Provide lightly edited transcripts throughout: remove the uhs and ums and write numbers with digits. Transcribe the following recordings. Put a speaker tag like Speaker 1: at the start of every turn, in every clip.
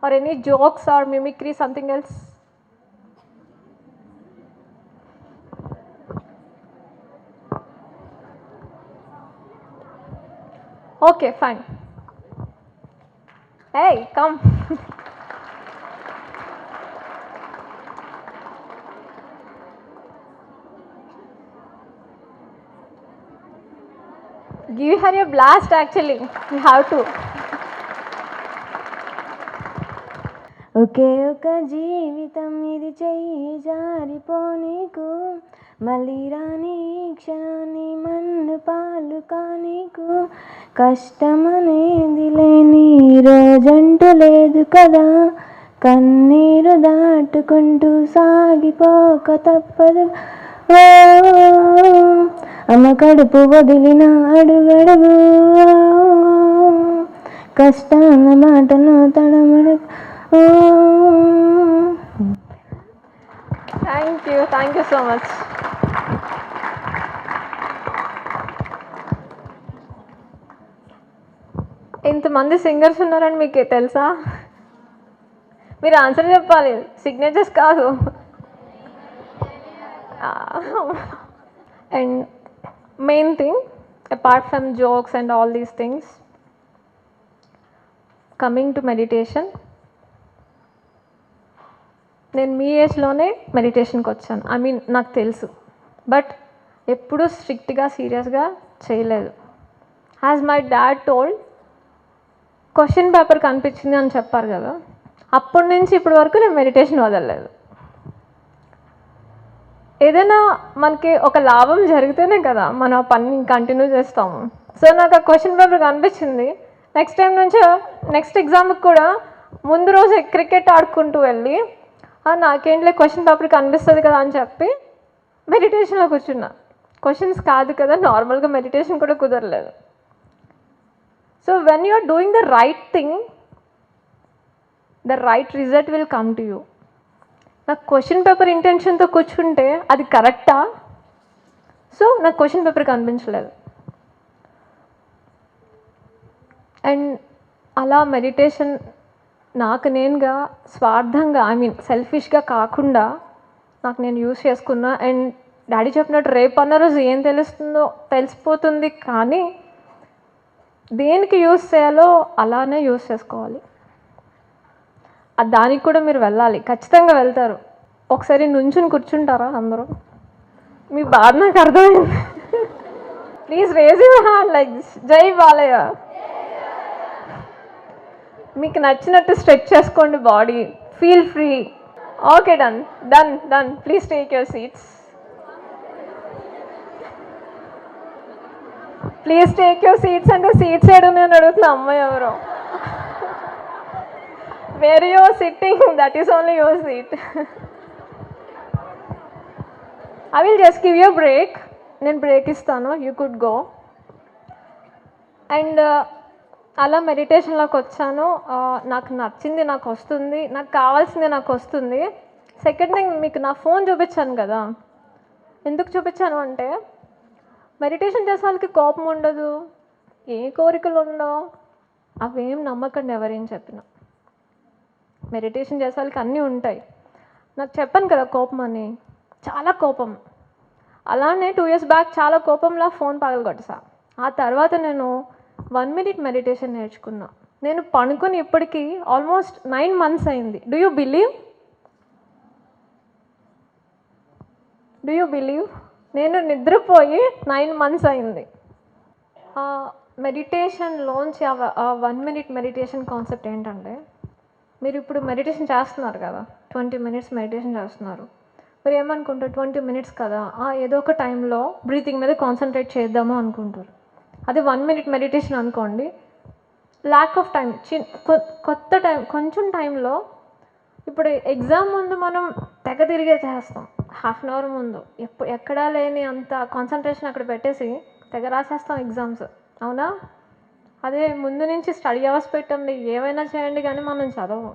Speaker 1: or any jokes or mimicry, something else? Okay, fine. Hey, come. Give her a blast actually. You have to.
Speaker 2: ఒకే ఒక జీవితం ఇది చెయ్యి జారిపోనీకు మళ్ళీ రాని క్షణాన్ని మన్ను పాలు కానీకు కష్టమనేది లేని రోజంటూ లేదు కదా కన్నీరు దాటుకుంటూ సాగిపోక తప్పదు ఓ అమ్మ కడుపు వదిలిన అడుగడుగు కష్టాల మాటలో తడమడు
Speaker 1: Thank you so much. ఇంతమంది సింగర్స్ ఉన్నారని మీకు తెలుసా? మీరు ఆన్సర్ చెప్పాలి, సిగ్నేచర్స్ కాదు. And main thing apart from jokes and all these things, coming to meditation, నేను మీ ఏజ్లోనే మెడిటేషన్కి వచ్చాను. ఐ మీన్ నాకు తెలుసు, బట్ ఎప్పుడూ స్ట్రిక్ట్గా సీరియస్గా చేయలేదు. As my dad told, question paper కనిపించింది అని చెప్పారు కదా, అప్పటి నుంచి ఇప్పటి వరకు నేను మెడిటేషన్ వదలలేదు. ఏదైనా మనకి ఒక లాభం జరిగితేనే కదా మనం ఆ పని కంటిన్యూ చేస్తాము. సో నాకు ఆ క్వశ్చన్ పేపర్ కనిపించింది. నెక్స్ట్ టైం నుంచి నెక్స్ట్ ఎగ్జామ్కి కూడా ముందు రోజు క్రికెట్ ఆడుకుంటూ వెళ్ళి నాకేంట్లే క్వశ్చన్ పేపర్ కనిపిస్తుంది కదా అని చెప్పి మెడిటేషన్లో కూర్చున్నా. క్వశ్చన్స్ కాదు కదా, నార్మల్గా మెడిటేషన్ కూడా కుదరలేదు. So when you are doing the right thing, the right result will come to you. నాకు క్వశ్చన్ పేపర్ ఇంటెన్షన్తో కూర్చుంటే అది కరెక్టా? సో నాకు క్వశ్చన్ పేపర్ కనిపించలేదు. అండ్ అలా మెడిటేషన్ నాకు నేనుగా స్వార్థంగా, ఐ మీన్ సెల్ఫిష్గా కాకుండా నాకు నేను యూస్ చేసుకున్నా. అండ్ డాడీ చెప్పినట్టు రేపు అన్న రోజు ఏం తెలుస్తుందో తెలిసిపోతుంది, కానీ దేనికి యూస్ చేయాలో అలానే యూస్ చేసుకోవాలి. దానికి కూడా మీరు వెళ్ళాలి, ఖచ్చితంగా వెళ్తారు. ఒకసారి నుంచుని కూర్చుంటారా అందరూ? మీ బాధ నాకు అర్థమైంది. Please raise your hand like this. జై బాలయ్య. మీకు నచ్చినట్టు స్ట్రెచ్ చేసుకోండి body, feel free. Okay, done done done. Please take your seats. Please take your seats అంటే సీట్స్ ఏడు నేను అడుగుతున్నా. అమ్మాయి ఎవరో where you are sitting, that is only your seat. I will just give you a break. నేను break ఇస్తాను, you could go. And అలా మెడిటేషన్లోకి వచ్చాను. నాకు నచ్చింది నాకు వస్తుంది, నాకు కావాల్సింది నాకు వస్తుంది. సెకండ్ థింగ్, మీకు నా ఫోన్ చూపించాను కదా, ఎందుకు చూపించాను అంటే మెడిటేషన్ చేసే వాళ్ళకి కోపం ఉండదు, ఏ కోరికలు ఉండవు, అవేం నమ్మకండి ఎవరేం చెప్పినా. మెడిటేషన్ చేసే వాళ్ళకి అన్నీ ఉంటాయి. నాకు చెప్పాను కదా కోపం అని, చాలా కోపం. అలానే 2 years బ్యాక్ చాలా కోపంలా ఫోన్ పగలగొట్టసా. ఆ తర్వాత నేను 1 minute మెడిటేషన్ నేర్చుకున్నా. నేను పడుకొని ఇప్పటికీ ఆల్మోస్ట్ 9 months అయింది. Do you believe? నేను నిద్రపోయి 9 months అయింది. మెడిటేషన్లోంచి 1 minute మెడిటేషన్ కాన్సెప్ట్ ఏంటంటే, మీరు ఇప్పుడు మెడిటేషన్ చేస్తున్నారు కదా, 20 minutes మెడిటేషన్ చేస్తున్నారు. మీరు ఏమనుకుంటారు, 20 minutes కదా, ఏదో ఒక టైంలో బ్రీతింగ్ మీద కాన్సన్ట్రేట్ చేద్దాము అనుకుంటారు. అది 1 minute మెడిటేషన్ అనుకోండి. ల్యాక్ ఆఫ్ టైం, కొత్త టైం, కొంచెం టైంలో. ఇప్పుడు ఎగ్జామ్ ముందు మనం తెగ తిరిగే చేస్తాం, 1/2 hour ముందు ఎక్కడా లేని అంత కాన్సన్ట్రేషన్ అక్కడ పెట్టేసి తెగ రాసేస్తాం ఎగ్జామ్స్, అవునా? అదే ముందు నుంచి స్టడీ అవర్స్ పెట్టండి, ఏమైనా చేయండి, కానీ మనం చదవం.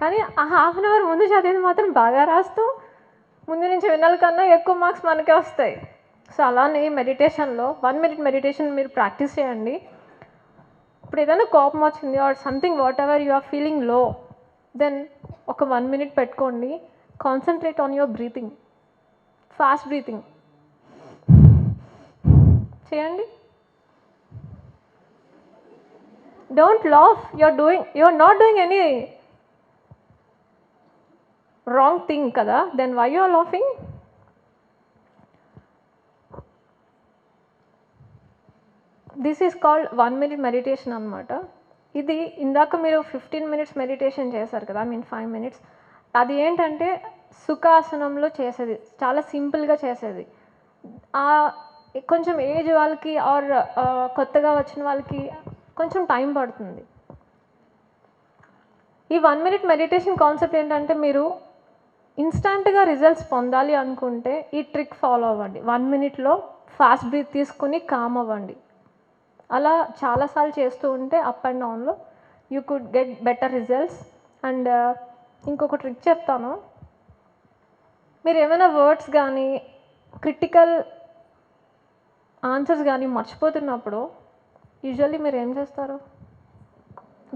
Speaker 1: కానీ ఆ 1/2 hour ముందు చదివేది మాత్రం బాగా రాస్తూ ముందు నుంచి వినాలి కన్నా ఎక్కువ మార్క్స్ మనకే వస్తాయి. సో అలానే మెడిటేషన్లో 1 minute మెడిటేషన్ మీరు ప్రాక్టీస్ చేయండి. ఇప్పుడు ఏదైనా కోపం వచ్చింది or something whatever you are feeling లో, దెన్ ఒక 1 minute పెట్టుకోండి. Concentrate on your breathing, fast breathing చేయండి. Don't laugh, you are not doing any wrong thing కదా, then why you are laughing? This is called 1 minute meditation అనమాట. ఇది ఇందాక మీరు 15 minutes meditation చేశారు కదా, 5 minutes. అది ఏంటంటే సుఖాసనంలో చేసేది, చాలా సింపుల్గా చేసేది. కొంచెం ఏజ్ వాళ్ళకి ఆర్ కొత్తగా వచ్చిన వాళ్ళకి కొంచెం టైం పడుతుంది. ఈ 1 minute మెడిటేషన్ కాన్సెప్ట్ ఏంటంటే, మీరు ఇన్స్టంట్గా రిజల్ట్స్ పొందాలి అనుకుంటే ఈ ట్రిక్ ఫాలో అవ్వండి. 1 minuteలో ఫాస్ట్ బ్రీత్ తీసుకుని కామ్ అవ్వండి. అలా చాలాసార్లు చేస్తూ ఉంటే అప్ అండ్ డౌన్లో you could get better results. And ఇంకొక ట్రిక్ చెప్తాను. మీరు ఏమైనా వర్డ్స్ కానీ క్రిటికల్ ఆన్సర్స్ కానీ మర్చిపోతున్నప్పుడు యూజువల్లీ మీరు ఏం చేస్తారు?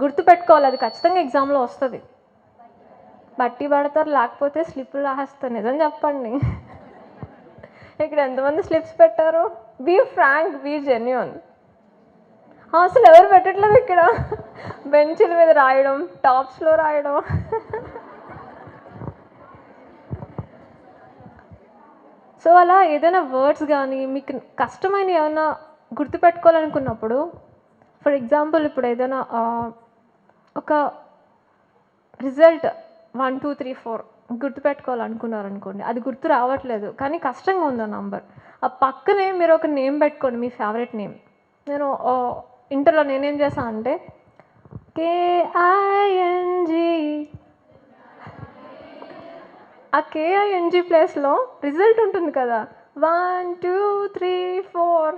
Speaker 1: గుర్తుపెట్టుకోవాలి, అది ఖచ్చితంగా ఎగ్జామ్లో వస్తుంది. బట్టి పడతారు, లేకపోతే స్లిప్లు రాసేస్తారు. నిజం చెప్పండి, ఇక్కడ ఎంతమంది స్లిప్స్ పెట్టారు? Be frank, be genuine. అసలు ఎవరు పెట్టట్లేదు ఇక్కడ. బెంచుల మీద రాయడం, టాప్స్లో రాయడం. సో అలా ఏదైనా వర్డ్స్ కానీ మీకు కష్టమైన ఏమైనా గుర్తుపెట్టుకోవాలనుకున్నప్పుడు, ఫర్ ఎగ్జాంపుల్ ఇప్పుడు ఏదైనా ఒక రిజల్ట్ 1 2 3 4 గుర్తుపెట్టుకోవాలనుకున్నారనుకోండి, అది గుర్తు రావట్లేదు కానీ కష్టంగా ఉంది ఆ నంబర్. ఆ పక్కనే మీరు ఒక నేమ్ పెట్టుకోండి, మీ ఫేవరెట్ నేమ్. నేను ఇంటర్లో నేనేం చేశాను అంటే KING, ఆ KING ప్లేస్లో రిజల్ట్ ఉంటుంది కదా, 1 2 3 4.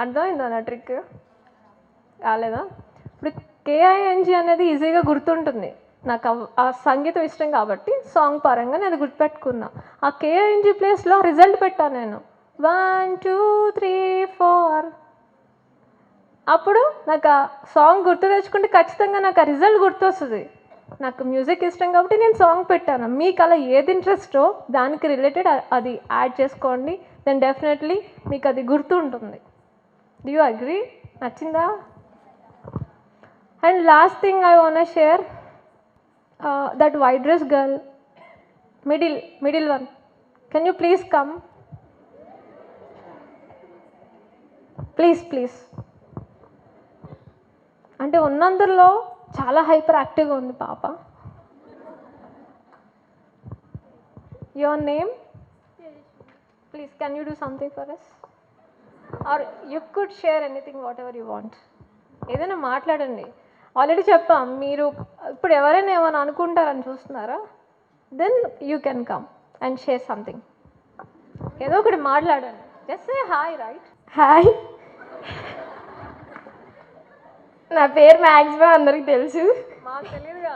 Speaker 1: అర్థమైందా నా ట్రిక్? కాలేదా? ఇప్పుడు KING అనేది ఈజీగా గుర్తుంటుంది. నాకు ఆ సంగీతం ఇష్టం కాబట్టి సాంగ్ పరంగా నేను అది గుర్తుపెట్టుకున్నా. ఆ KING ప్లేస్లో రిజల్ట్ పెట్టాను నేను, 1 2 3 4. అప్పుడు నాకు ఆ సాంగ్ గుర్తు తెచ్చుకుంటే ఖచ్చితంగా నాకు ఆ రిజల్ట్ గుర్తొస్తుంది. నాకు మ్యూజిక్ ఇష్టం కాబట్టి నేను సాంగ్ పెట్టాను. మీకు అలా ఏది ఇంట్రెస్టో దానికి రిలేటెడ్ అది యాడ్ చేసుకోండి, దెన్ డెఫినెట్లీ మీకు అది గుర్తు ఉంటుంది. Do you agree? నచ్చిందా? And last thing I want share, that white dress girl, middle one, can you please come? Please. అంటే ఉన్నందరిలో చాలా హైపర్ యాక్టివ్గా ఉంది పాప. Your name? Please can you do something for us? Are you could share anything whatever you want. ఏదైనా మాట్లాడండి. Already చెప్పాం, మీరు ఇప్పుడు ఎవరైనా ఏమైనా అనుకుంటారని చూస్తున్నారా, then you can come and share something. ఏదో ఒకటి మాట్లాడండి. Just say hi, right?
Speaker 2: Hi, నా పేరు మ్యాక్సిమం అందరికి తెలుసు.
Speaker 1: మాకు తెలియదుగా.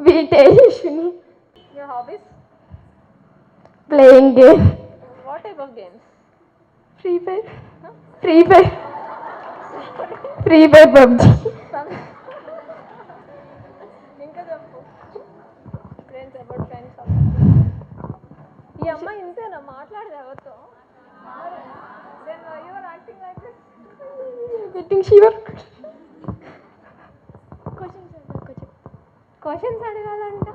Speaker 2: B Tejaswini.
Speaker 1: Your hobbies?
Speaker 2: Playing game.
Speaker 1: What type of games?
Speaker 2: Free fire PUBG.
Speaker 1: ఇంకా చెప్పు. Friends, about friends. ఈ అమ్మాయి ఇంతేనా మాట్లాడదు ఎవరితో? Then why you are acting like this?
Speaker 2: Getting shiver.
Speaker 1: Questions అడగాలంట.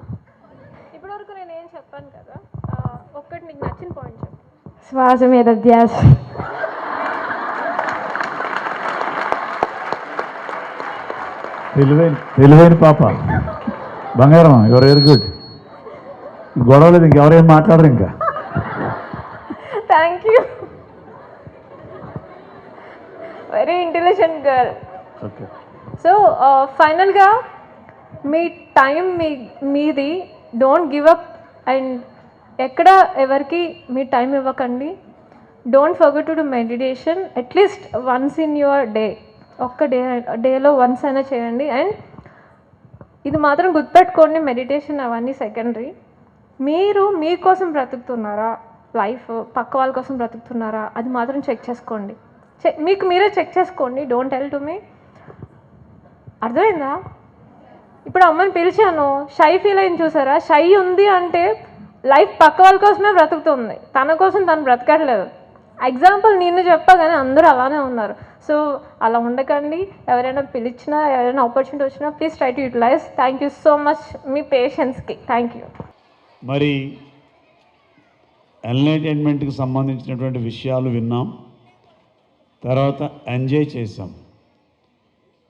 Speaker 1: ఇప్పటివరకు నేను ఏం చెప్పాను కదా, ఒక్కటి నీకు నచ్చిన పాయింట్ చెప్పు.
Speaker 2: శ్వాస మీద ధ్యాస.
Speaker 3: తెలివైన పాప, బంగారం, యువర్ వెరీ గుడ్. గొడవ లేదు, ఇంకెవరేం మాట్లాడరు ఇంకా.
Speaker 1: Thank you. Very intelligent girl.
Speaker 3: Okay.
Speaker 1: So ఫైనల్గా మీ టైం మీది, డోంట్ గివ్ అప్. అండ్ ఎక్కడ ఎవరికి మీ టైం ఇవ్వకండి. Don't forget to do meditation at least once in your day. ఒక్క డేలో వన్స్ అయినా చేయండి. అండ్ ఇది మాత్రం గుర్తుపెట్టుకోండి, మెడిటేషన్ అవన్నీ సెకండరీ. మీరు మీకోసం బ్రతుకుతున్నారా, లైఫ్ పక్క వాళ్ళ కోసం బ్రతుకుతున్నారా, అది మాత్రం చెక్ చేసుకోండి. మీకు మీరే చెక్ చేసుకోండి, డోంట్ టెల్ టు మీ. అర్థమైందా? ఇప్పుడు అమ్మని పిలిచాను, షై ఫీల్ అయింది చూసారా? షై ఉంది అంటే లైఫ్ పక్క వాళ్ళ కోసమే బ్రతుకుతుంది, తన కోసం తను బ్రతకట్లేదు. ఎగ్జాంపుల్ నేను చెప్పగానే అందరూ అలానే ఉన్నారు. సో అలా ఉండకండి. ఎవరైనా పిలిచినా, ఎవరైనా ఆపర్చునిటీ వచ్చినా please try to utilize. Thank you so much మీ పేషెన్స్కి. Thank you.
Speaker 4: మరి ఎంటర్టైన్మెంట్కి సంబంధించినటువంటి విషయాలు విన్నాం, తర్వాత ఎంజాయ్ చేసాం.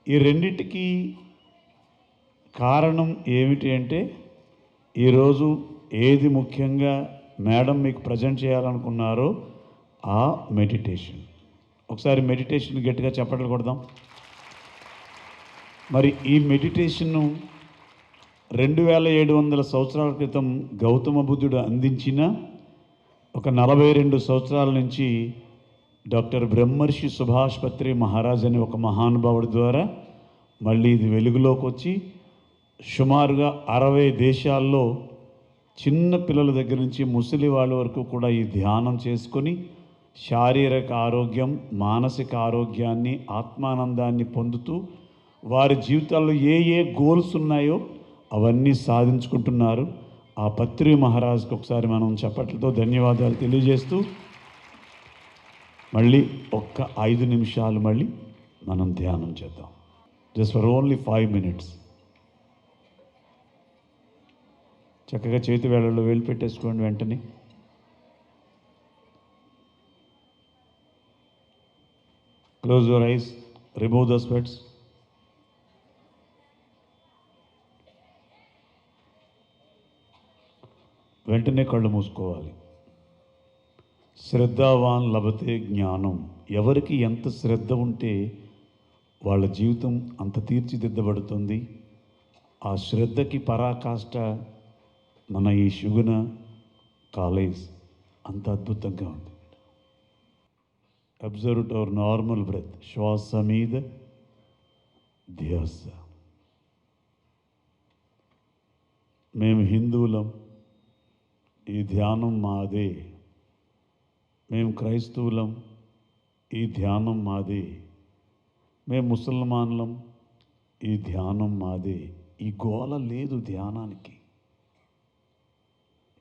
Speaker 4: ఈ రెండిటికి కారణం ఏమిటి అంటే, ఈరోజు ఏది ముఖ్యంగా మేడం మీకు ప్రజెంట్ చేయాలనుకున్నారో ఆ మెడిటేషన్. ఒకసారి మెడిటేషన్ గట్టిగా చప్పట్లు కొడదాం. మరి ఈ మెడిటేషన్ను 2700 సంవత్సరాల క్రితం గౌతమ బుద్ధుడు అందించిన ఒక 42 సంవత్సరాల నుంచి డాక్టర్ బ్రహ్మర్షి సుభాష్ పత్రి మహారాజ్ అనే ఒక మహానుభావుడి ద్వారా మళ్ళీ ఇది వెలుగులోకి వచ్చి సుమారుగా 60 దేశాల్లో చిన్న పిల్లల దగ్గర నుంచి ముసలి వాళ్ళ వరకు కూడా ఈ ధ్యానం చేసుకొని శారీరక ఆరోగ్యం, మానసిక ఆరోగ్యాన్ని, ఆత్మానందాన్ని పొందుతూ వారి జీవితాల్లో ఏ ఏ గోల్స్ ఉన్నాయో అవన్నీ సాధించుకుంటున్నారు. ఆ పత్రి మహారాజ్కి ఒకసారి మనం చప్పట్లతో ధన్యవాదాలు తెలియజేస్తూ మళ్ళీ ఒక్క 5 నిమిషాలు మళ్ళీ మనం ధ్యానం చేద్దాం. Just for only 5 minutes. చక్కగా చేతి వేళల్లో వేలు పెట్టేసుకోండి. వెంటనే close your eyes, remove the స్వెట్స్. వెంటనే కళ్ళు మూసుకోవాలి. శ్రద్ధావాన్ లభతే జ్ఞానం. ఎవరికి ఎంత శ్రద్ధ ఉంటే వాళ్ళ జీవితం అంత తీర్చిదిద్దబడుతుంది. ఆ శ్రద్ధకి పరాకాష్ట మన ఈ షుగున కాలేజ్ అంత అద్భుతంగా ఉంది. Observe our normal breath. శ్వాస మీద ధ్యాస. మేము హిందువులం, ఈ ధ్యానం మాదే. మేము క్రైస్తవులం, ఈ ధ్యానం మాదే. మేము ముసల్మాన్లం, ఈ ధ్యానం మాదే. ఈ గోల లేదు ధ్యానానికి.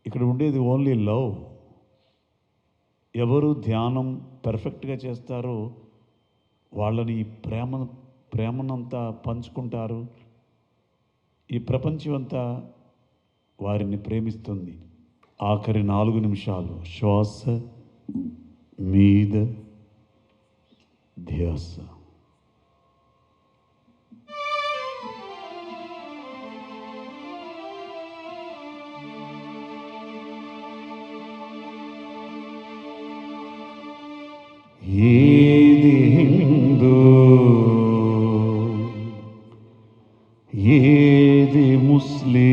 Speaker 4: ఇక్కడ ఉండేది ఓన్లీ లవ్. ఎవరు ధ్యానం పర్ఫెక్ట్గా చేస్తారో వాళ్ళని ఈ ప్రేమనంతా పంచుకుంటారు. ఈ ప్రపంచం అంతా వారిని ప్రేమిస్తుంది. ఆఖరి 4 నిమిషాలు శ్వాస మీద ధ్యాస. ఏది హిందూ, ఏది ముస్లిం,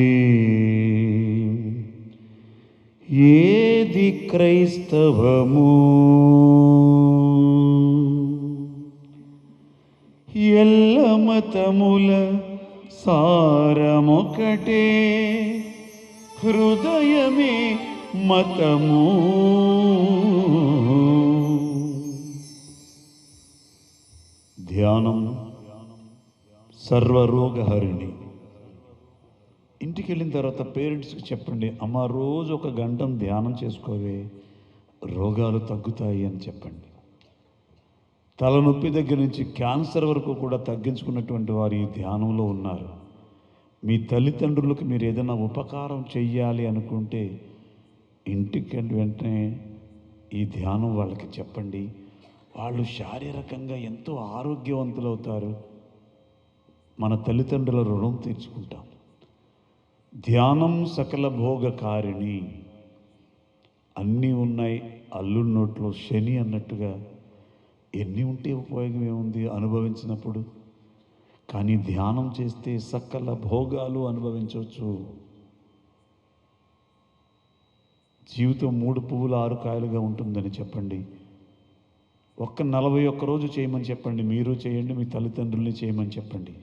Speaker 4: ఏది క్రైస్తవము, ఎల్ల మతముల సారమొకటే, హృదయమే మతము. ధ్యానం సర్వరోగహరిణి. ఇంటికి వెళ్ళిన తర్వాత పేరెంట్స్కి చెప్పండి, అమ్మ రోజు 1 గంట ధ్యానం చేసుకోవే, రోగాలు తగ్గుతాయి అని చెప్పండి. తలనొప్పి దగ్గర నుంచి క్యాన్సర్ వరకు కూడా తగ్గించుకున్నటువంటి వారు ఈ ధ్యానంలో ఉన్నారు. మీ తల్లిదండ్రులకు మీరు ఏదైనా ఉపకారం చెయ్యాలి అనుకుంటే ఇంటికి వెంటనే ఈ ధ్యానం వాళ్ళకి చెప్పండి. వాళ్ళు శారీరకంగా ఎంతో ఆరోగ్యవంతులు అవుతారు. మన తల్లిదండ్రుల రుణం తీర్చుకుంటాం. ధ్యానం సకల భోగకారిణి. అన్నీ ఉన్నాయి అల్లుడి నోట్లో శని అన్నట్టుగా. ఎన్ని ఉంటే ఉపయోగం ఏముంది అనుభవించినప్పుడు? కానీ ధ్యానం చేస్తే సకల భోగాలు అనుభవించవచ్చు. జీవితం 3 పువ్వులు 6 కాయలుగా ఉంటుందని చెప్పండి. 41 రోజు చేయమని చెప్పండి. మీరు చేయండి, మీ తల్లిదండ్రుల్ని చేయమని చెప్పండి.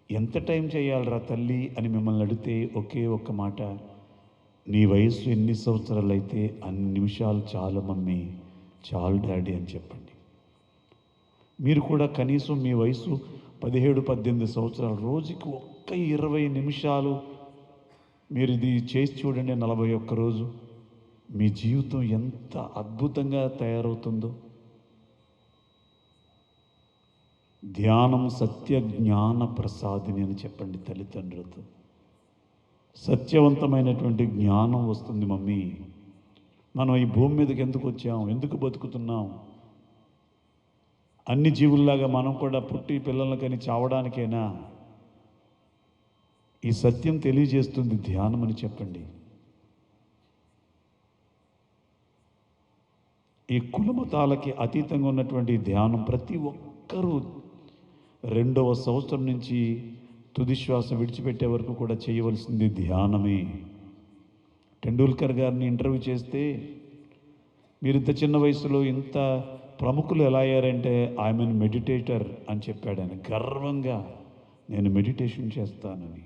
Speaker 4: ఎంత టైం చేయాలరా తల్లి అని మిమ్మల్ని అడిగితే ఒకే ఒక్క మాట, నీ వయస్సు ఎన్ని సంవత్సరాలు అయితే అన్ని నిమిషాలు చాలు మమ్మీ, చాలు డాడీ అని చెప్పండి. మీరు కూడా కనీసం మీ వయసు 17-18 సంవత్సరాలు, రోజుకి ఒక్క 20 నిమిషాలు మీరు ఇది చేసి చూడండి. 41 రోజు మీ జీవితం ఎంత అద్భుతంగా తయారవుతుందో. ధ్యానం సత్య జ్ఞాన ప్రసాదిని అని చెప్పండి తల్లిదండ్రులతో. సత్యవంతమైనటువంటి జ్ఞానం వస్తుంది. మమ్మీ, మనం ఈ భూమి మీదకి ఎందుకు వచ్చాం, ఎందుకు బతుకుతున్నాం? అన్ని జీవుల్లాగా మనం కూడా పుట్టి పిల్లలకని చావడానికైనా? ఈ సత్యం తెలియజేస్తుంది ధ్యానం అని చెప్పండి. ఈ కులమతాలకి అతీతంగా ఉన్నటువంటి ధ్యానం ప్రతి ఒక్కరూ 2వ సంవత్సరం నుంచి తుది శ్వాస విడిచిపెట్టే వరకు కూడా చేయవలసింది ధ్యానమే. టెండూల్కర్ గారిని ఇంటర్వ్యూ చేస్తే, మీరు ఇంత చిన్న వయసులో ఇంత ప్రముఖులు ఎలా అయ్యారంటే, ఐఎమ్ ఎన్ మెడిటేటర్ అని చెప్పాడు ఆయన గర్వంగా. నేను మెడిటేషన్ చేస్తానని.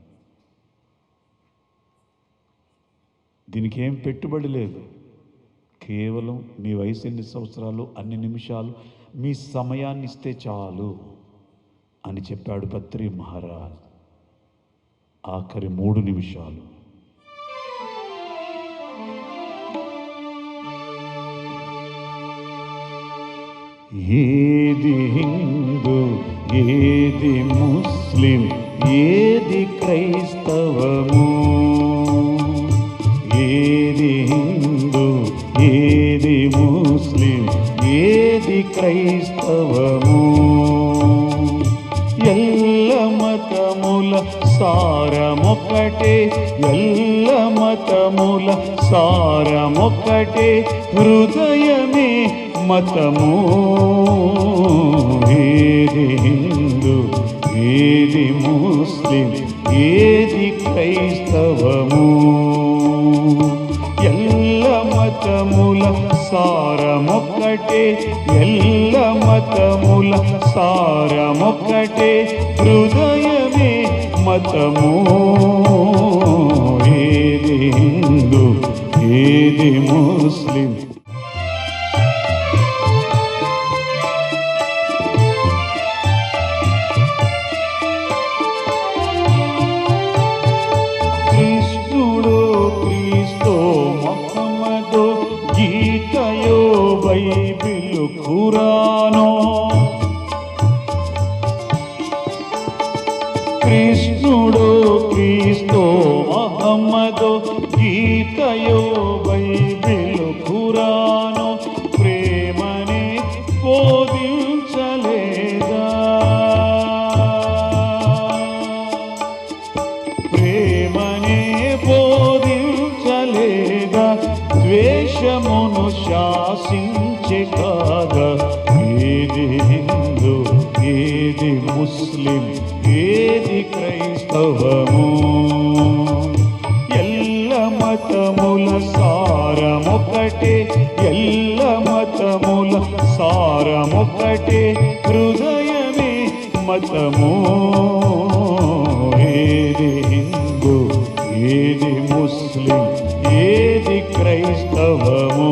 Speaker 4: దీనికి ఏం పెట్టుబడి లేదు. కేవలం మీ వయసు ఎన్ని సంవత్సరాలు, అన్ని నిమిషాలు మీ సమయాన్ని ఇస్తే చాలు అని చెప్పాడు పత్రి మహారాజ్. ఆఖరి 3 నిమిషాలు. ఏది హిందూ, ఏది ముస్లిం, ఏది క్రైస్తవము, ఏది హిందూ, ఏది ముస్లిం, ఏది క్రైస్తవము, ఎల్ల మతముల సారమొక్కటే, ఎల్ల మతముల సారమొక్కటే, హృదయమే మతము. ఏది హిందూ, ఏది ముస్లిం, ఏది క్రైస్తవము, ఎల్ల మతముల సారమొక్కటే, ఎల్ల మతముల సారమొక్కటే, హృదయమే మతము. ఏది హిందూ, ఏది ముస్లిం. గీతయో బైబిలు ఖురానో, కృష్ణుడో క్రీsto మహమ్మదో, గీతయో బైబిలు ఖురానో, ప్రేమనే బోధించలేదా, ప్రేమనే బోధించలేదా, ద్వేషమును శాసించే కాగా. ఏది హిందూ, ఏది ముస్లిం, ఏది క్రైస్తవము, ఎల్ల మతముల సారమొక్కటే, ఎల్ల మతముల సారమొక్కటే, హృదయమే మతము. ఏది హిందూ, ఏది ముస్లిం, ఏది క్రైస్తవము.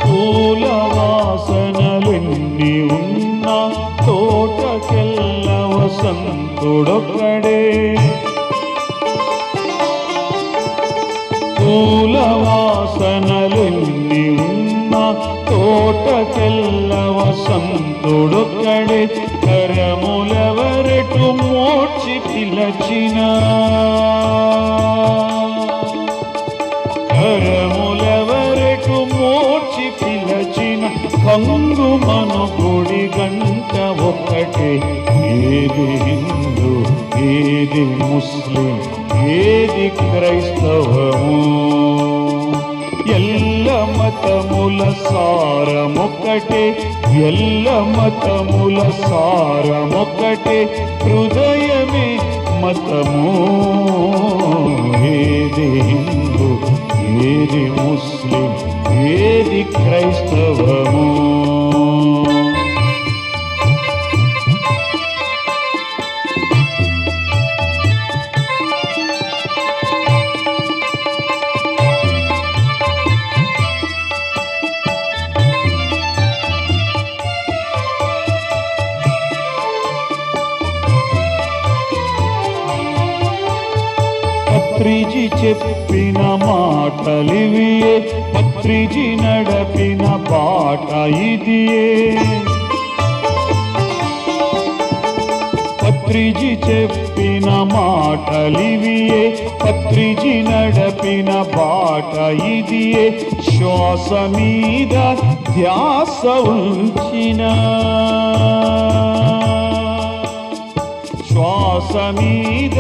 Speaker 4: పూల వాసనలెన్ని ఉన్నా తోటకెల్ల వసంతుడొక్కడే, పూల వాసనలెన్ని ఉన్నా తోటకెల్ల వసంతుడొక్కడే, కరములెవరటు మోడ్చి పిలచినా, కరములెవరటు మోడ్చి పిలచిన, కంగుమను గుడి గంట ఒక్కటే. ఏది హిందూ, ఏది ముస్లిం, ఏది క్రైస్తవము, ఎల్ల మతముల సారమొక్కటే, ఎల్ల మతముల సారమొక్కటే, హృదయమే మతము. ఏది హిందూ, ఏది ముస్లిం, ఏది క్రైస్తవము. పత్రిజీ చెప్పిన మాటలివియే, పత్రిజీ నడపిన బాట ఇదియే. పత్రిజీ చెప్పిన మాటలివియే, పత్రిజీ నడపిన బాట ఇదియే. శ్వాస మీద ధ్యాస ఉంచిన, శ్వాస మీద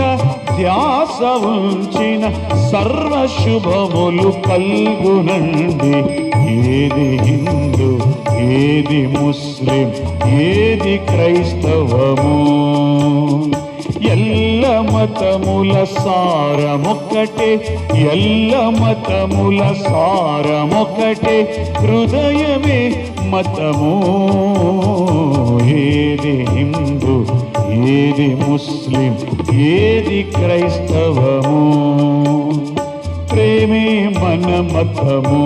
Speaker 4: ధ్యాస ఉంచిన సర్వశుభములు కల్గునండి. ఏది హిందూ, ఏది ముస్లిం, ఏది క్రైస్తవము, ఎల్ల మతముల సారమొక్కటే, ఎల్ల మతముల సారమొక్కటే. హృదయమే మతము. ఏది హిందూ, ఏది ముస్లిం, ఏది క్రైస్తవము, ప్రేమే మన మతము,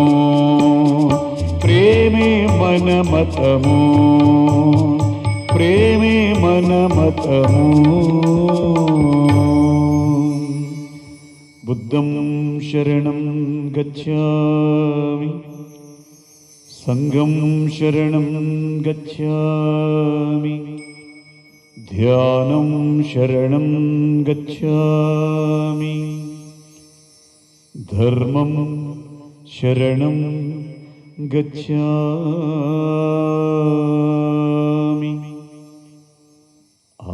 Speaker 4: ప్రేమే మన మతము, ప్రేమే మన మతము. బుద్ధం శరణం గచ్ఛామి, సంఘం శరణం గచ్ఛామి, ధ్యానం శరణం గచ్ఛామి, ధర్మం శరణం గచ్ఛామి.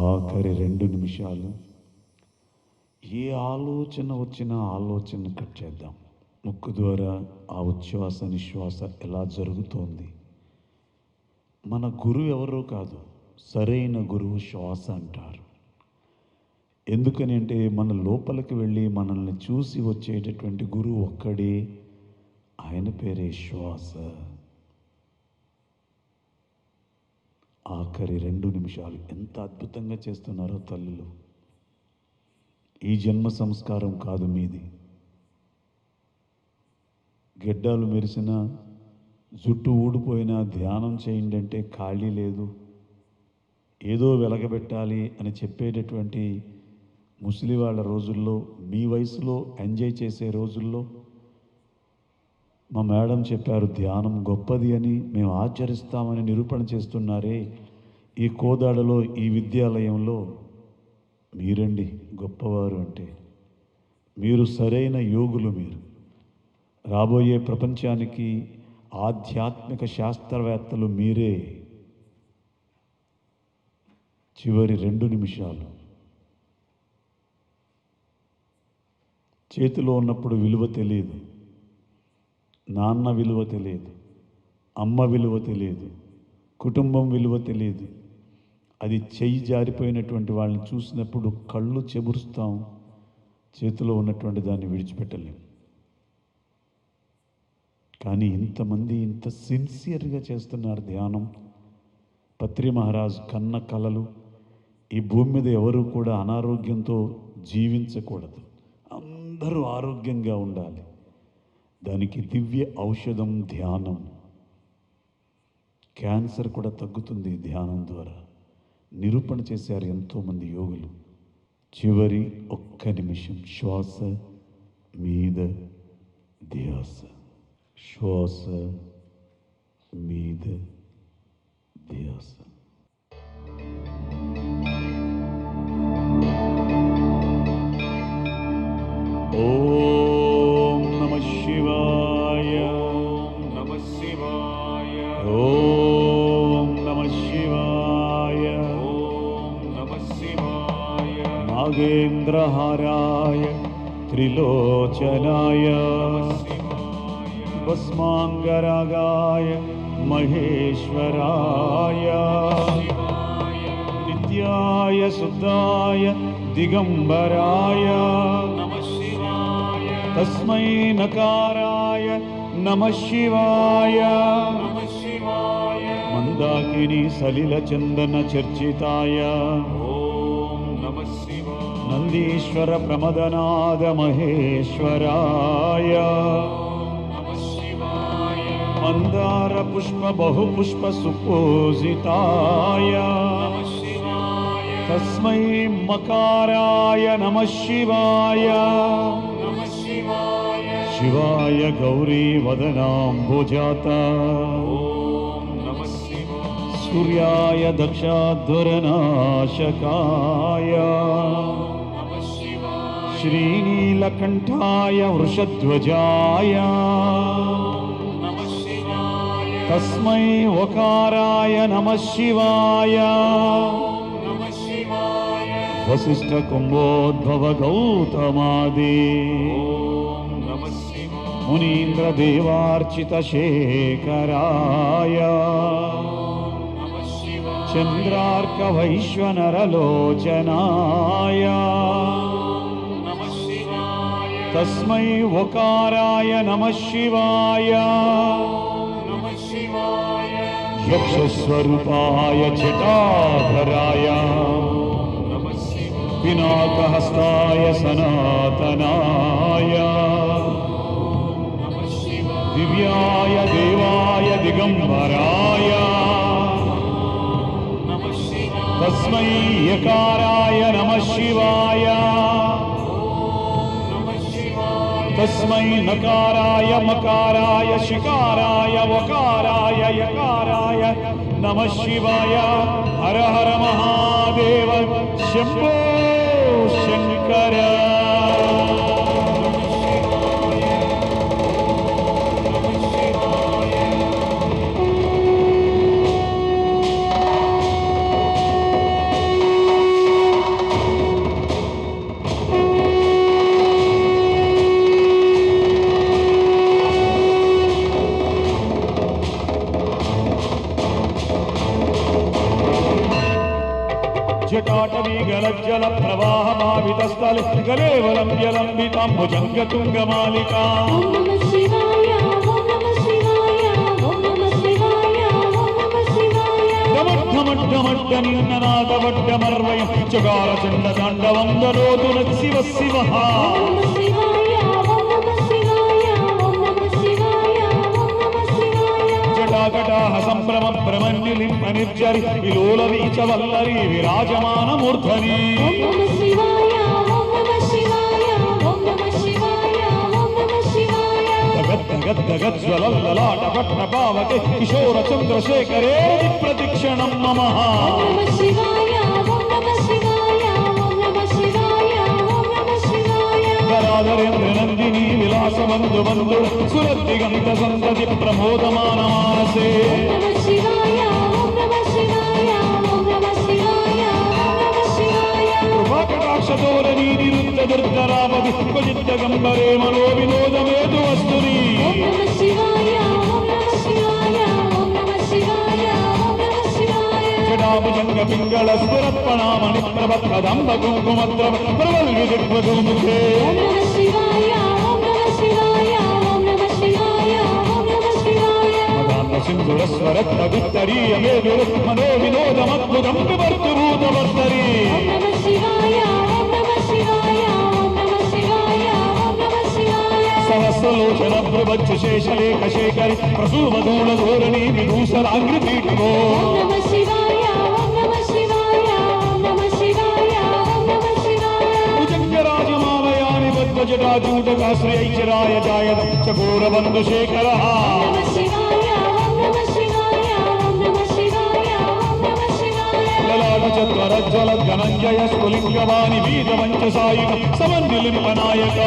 Speaker 4: ఆఖరి 2 నిమిషాలు ఏ ఆలోచన వచ్చినా ఆలోచన కట్ చేద్దాం. ముక్కు ద్వారా ఆ ఉచ్ఛ్వాస నిశ్వాస ఎలా జరుగుతోంది. మన గురువు ఎవరో కాదు, సరైన గురువు శ్వాస అంటారు. ఎందుకని అంటే మన లోపలికి వెళ్ళి మనల్ని చూసి వచ్చేటటువంటి గురువు ఒక్కడే, ఆయన పేరే శ్వాస. ఆఖరి 2 నిమిషాలు ఎంత అద్భుతంగా చేస్తున్నారో తల్లులు. ఈ జన్మ సంస్కారం కాదు మీది. గెడ్డాలు మెరిసిన, జుట్టు ఊడిపోయినా ధ్యానం చేయండి అంటే ఖాళీ లేదు. ఏదో వెలగబెట్టాలి అని చెప్పేటటువంటి ముసలి వాళ్ళ రోజుల్లో, మీ వయసులో ఎంజాయ్ చేసే రోజుల్లో మా మేడం చెప్పారు ధ్యానం గొప్పది అని, మేము ఆచరిస్తామని నిరూపణ చేస్తున్నారే ఈ కోదాడలో, ఈ విద్యాలయంలో. మీరండి గొప్పవారు అంటే. మీరు సరైన యోగులు. మీరు రాబోయే ప్రపంచానికి ఆధ్యాత్మిక శాస్త్రవేత్తలు మీరే. చివరి 2 నిమిషాలు చేతిలో ఉన్నప్పుడు విలువ తెలియదు, నాన్న విలువ తెలియదు, అమ్మ విలువ తెలియదు, కుటుంబం విలువ తెలియదు. అది చెయ్యి జారిపోయినటువంటి వాళ్ళని చూసినప్పుడు కళ్ళు చెబురుస్తాం, చేతిలో ఉన్నటువంటి దాన్ని విడిచిపెట్టలేం. కానీ ఇంతమంది ఇంత సిన్సియర్గా చేస్తున్నారు ధ్యానం. పత్రి మహారాజ్ కన్న కలలు, ఈ భూమి మీద ఎవరు కూడా అనారోగ్యంతో జీవించకూడదు, అందరూ ఆరోగ్యంగా ఉండాలి. దానికి దివ్య ఔషధం ధ్యానం. క్యాన్సర్ కూడా తగ్గుతుంది ధ్యానం ద్వారా. నిరూపణ చేశారు ఎంతోమంది యోగులు. చివరి 1 నిమిషం శ్వాస మీద ధ్యాస, శ్వాస మీద ధ్యాస. ఓం నమః శివాయ, నమః శివాయ, ఓం నమః శివాయ, ఓం నమః శివాయ. నాగేంద్రహారాయ త్రిలోచనాయ భస్మాంగరాగాయ మహేశ్వరాయ నిత్యాయ శుద్ధాయ దిగంబరాయ తస్మై నకారాయ నమః శివాయ. మందాకిని సలిల చందన చర్చితాయ నందీశ్వర ప్రమదనాద మహేశ్వరాయ మందార పుష్ప బహుపుష్ప సుపూజితాయ తస్మై మకారాయ నమః శివాయ. शिवाय गौरी वदनाम्बुजात सूर्याय दक्षाध्वरनाशकाय श्रीनीलकण्ठाय वृषध्वजाय तस्मै वकाराय नमः शिवाय वसिष्ठ कुम्भोद्भव गौतमादि मुनीन्द्र देवार्चित शेखराय चंद्रार्क वैश्वनरलोचनाय तस्मै वकाराय नमः शिवाय यक्षस्वरूपाय जटाधराय पिनाकहस्ताय सनातनाय दिव्याय देवाय दिगंबराय तस्मै यकाराय नमः शिवाय तस्मै नकाराय मकाराय शिकाराय वकाराय यकाराय नमः शिवाय। हर हर महादेव शंभो शंकर। जटाटवी गलज्जल प्रवाह भावितस्थल गलेवलं जलंबिताम्बुजंगतुंगमालिका डमड्डमड्डमड्डनिन्ननादवड्डमर्वयं चकारचण्डताण्डवं दरोतु नः शिवः शिवः। जटाकटाह संभ्रम भ्रमन्निलिम्पनिर्जरि विलोलवीच वल्लरी विराजमानमूर्धनि गद्गद्गज्ज्वलल्ललाटपट्टपावके किशोर चन्द्रशेखरे प्रतिक्षणं नमः। गदाधरेन्द्र नन्दिनी विलासबन्धु बन्धु सुरद्दिगन्त सन्तति प्रमोदमान मानसे कृपाकटाक्षतोरणी निरुद्ध दुर्धरावधि क्वचिद्गम्बरे मनो विनोदमेतु वस्तुनि जटाभुजंग पिंगल स्फुरत्पणामणि प्रभत्कदम्ब कुङ्कुमद्रव प्रवल्विदिग्वधूमुखे मदान्त सिन्धुरस्वरत्तगुत्तरीय मेदुर मनो विनोदमद्भुतं विवर्तु भूतवर्तरी सहस्रलोचन प्रभज्ज शेषलेख शेखरि प्रसूमधूल धोरणी विभूषराङ्घ्रिपीठो भुजङ्गराजमालयानि बद्धजटाजूटकाश्रयैश्चराय जायत चकोरबन्धुशेखरः ललाटचत्वरज्ज्वलद्धनञ्जय स्फुलिङ्गवाणि वीतवञ्चसायुध समन्विलिम्पनायक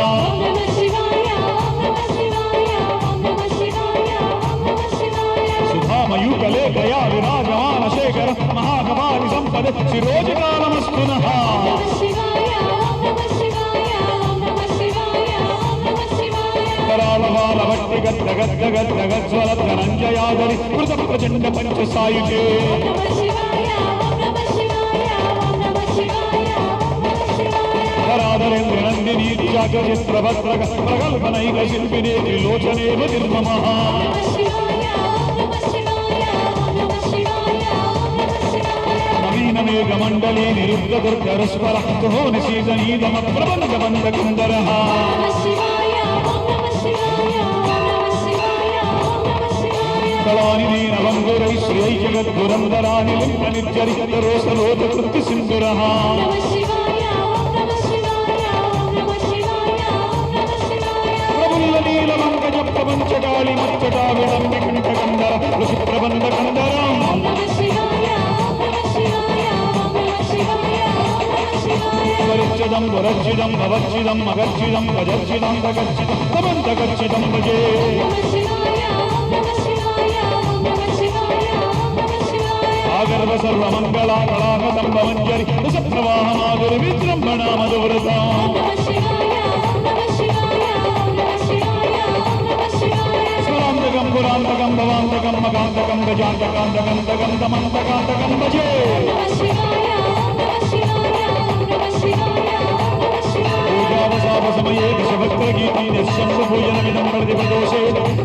Speaker 4: सुधामयूकले गया विराजमान शेखर महाकपालि सम्पद शिरोजकालमस्तु नः। करालबालभट्टिगद्गद्गद्गद्गज्ज्वलद्धनञ्जयादरि कृतप्रचण्ड पञ्चसायुजे कराधरेन्द्र नन्दिनी जागचित्रभद्रक प्रगल्भनैक शिल्पिने त्रिलोचनेव निर्ममः नवीनमेघमण्डले निरुद्ध दुर्धरस्वर निशीतनीदम प्रबन्धबन्धकुन्दरः कलानि नवङ्गुरैः श्रियै जगद्गुरन्दरानि लिम्पनिर्जरितरोसलोचकृत्तिसिन्धुरः प्रफुल्लनील పంచకాళి ముచ్చట విడంబి కంఠకందర ఋషిప్రబంధ కందరం పరిచిదం వరచిదం అవచ్చిదం అగర్చిదం గజర్చిదం గగర్చిదం తమంతగర్చిదం భజే ఆగర్వ సర్వమంగళ కళాగతం భవంజరి రసప్రవాహమాధురి విజృంభణ మధువ్రతం స్వరాంతకం పురాంతకం భవాంతకం మకాంతకం గజాంతకాంతకంతకం తమంతకాంతకం భజే పూజావసావసమయే దశభక్తగీతి నశ్యంభూజనమిదం ప్రతిపదోషే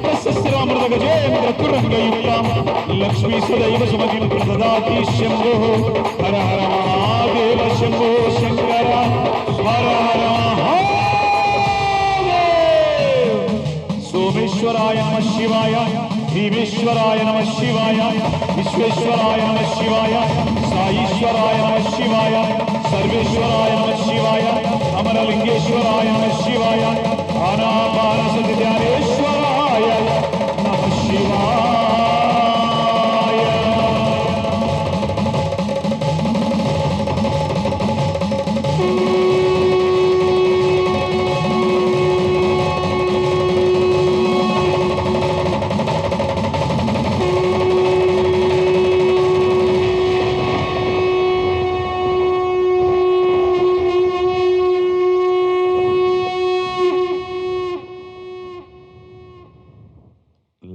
Speaker 4: తస్య స్థిరామృతగజేంద్రతురంగయుక్తాం లక్ష్మీ సదైవ సుమతిం ప్రదదాతి శంభో హర హర మహాదేవ శంభో శంకర హర హర మహాదేవ్ సోమేశ్వరాయ నమ శివాయ భీమేశ్వరాయ నమ శివాయ విశ్వేశ్వరాయ నమ శివాయ సాయీశ్వరాయ నమ శివాయ సర్వేశ్వరాయ నమ శివాయ అమరలింగేశ్వరాయ నమ శివాయ ఆనాపాన సతి ధ్యానేశ్వరాయ నమ శివాయ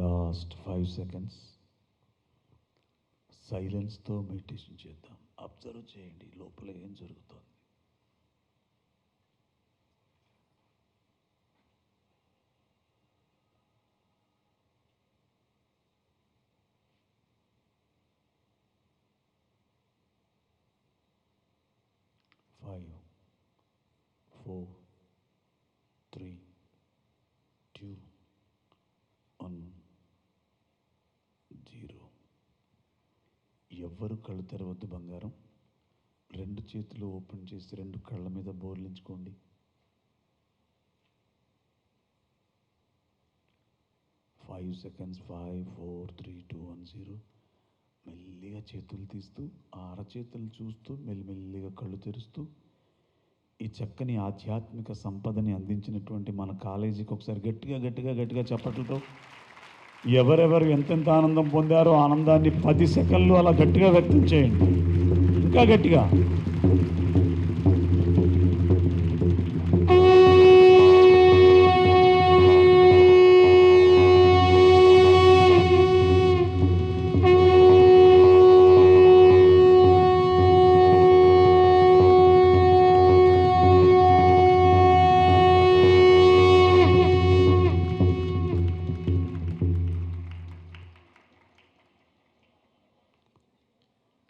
Speaker 4: లాస్ట్ 5 seconds సైలెన్స్తో మెడిటేషన్ చేద్దాం. అబ్జర్వ్ చేయండి లోపల ఏం జరుగుతుంది. Five, 4, 3, 2, 1, 0. ఎవ్వరు కళ్ళు తెరవద్దు బంగారం. 2 చేతులు ఓపెన్ చేసి 2 కళ్ళ మీద బోర్లించుకోండి. Five seconds 5, 4, 3, 2, 1, 0. మెల్లిగా చేతులు తీస్తూ అరచేతులు చూస్తూ మెల్లిమెల్లిగా కళ్ళు తెరుస్తూ ఈ చక్కని ఆధ్యాత్మిక సంపదని అందించినటువంటి మన కాలేజీకి ఒకసారి గట్టిగా గట్టిగా గట్టిగా చప్పట్లతో ఎవరెవరు ఎంతెంత ఆనందం పొందారో ఆనందాన్ని 10 సెకండ్లు అలా గట్టిగా వ్యక్తం చేయండి. ఇంకా గట్టిగా.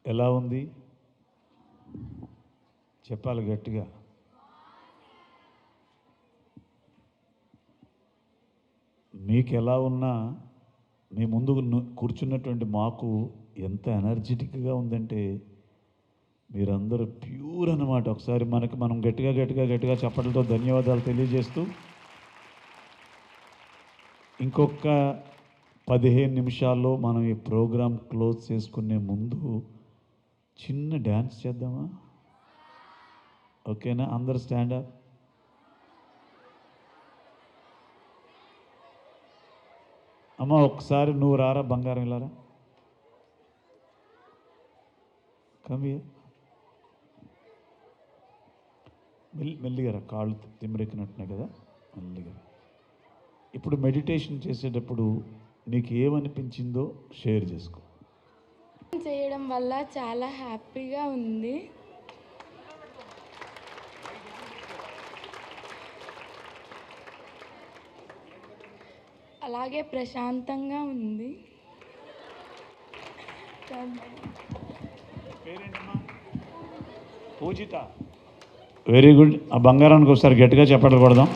Speaker 4: ఎలా ఉంది చెప్పాలి గట్టిగా. మీకు ఎలా ఉన్నా మీ ముందు కూర్చున్నటువంటి మాకు ఎంత ఎనర్జెటిక్గా ఉందంటే మీరందరూ ప్యూర్ అన్నమాట. ఒకసారి మనం గట్టిగా గట్టిగా గట్టిగా చప్పట్లతో ధన్యవాదాలు తెలియజేస్తూ ఇంకొక 15 నిమిషాల్లో మనం ఈ ప్రోగ్రాం క్లోజ్ చేసుకునే ముందు చిన్న డ్యాన్స్ చేద్దామా? ఓకేనా? అందరు స్టాండ్ అప్. అమ్మ ఒకసారి నువ్వు రారా బంగారం, ఇలారా. కమ్మియ మెల్లిగా రా, కాళ్ళు తిమ్మిరెక్కినట్టున్నాయి కదా, మెల్లిగా. ఇప్పుడు మెడిటేషన్ చేసేటప్పుడు నీకు ఏమనిపించిందో షేర్ చేసుకో.
Speaker 5: చేయడం వల్ల చాలా హ్యాపీగా ఉంది. అలాగే ప్రశాంతంగా ఉంది.
Speaker 4: పూజిత. Very good. ఆ బంగారానికి ఒకసారి గట్టిగా చెప్పట్లు కొడదాం.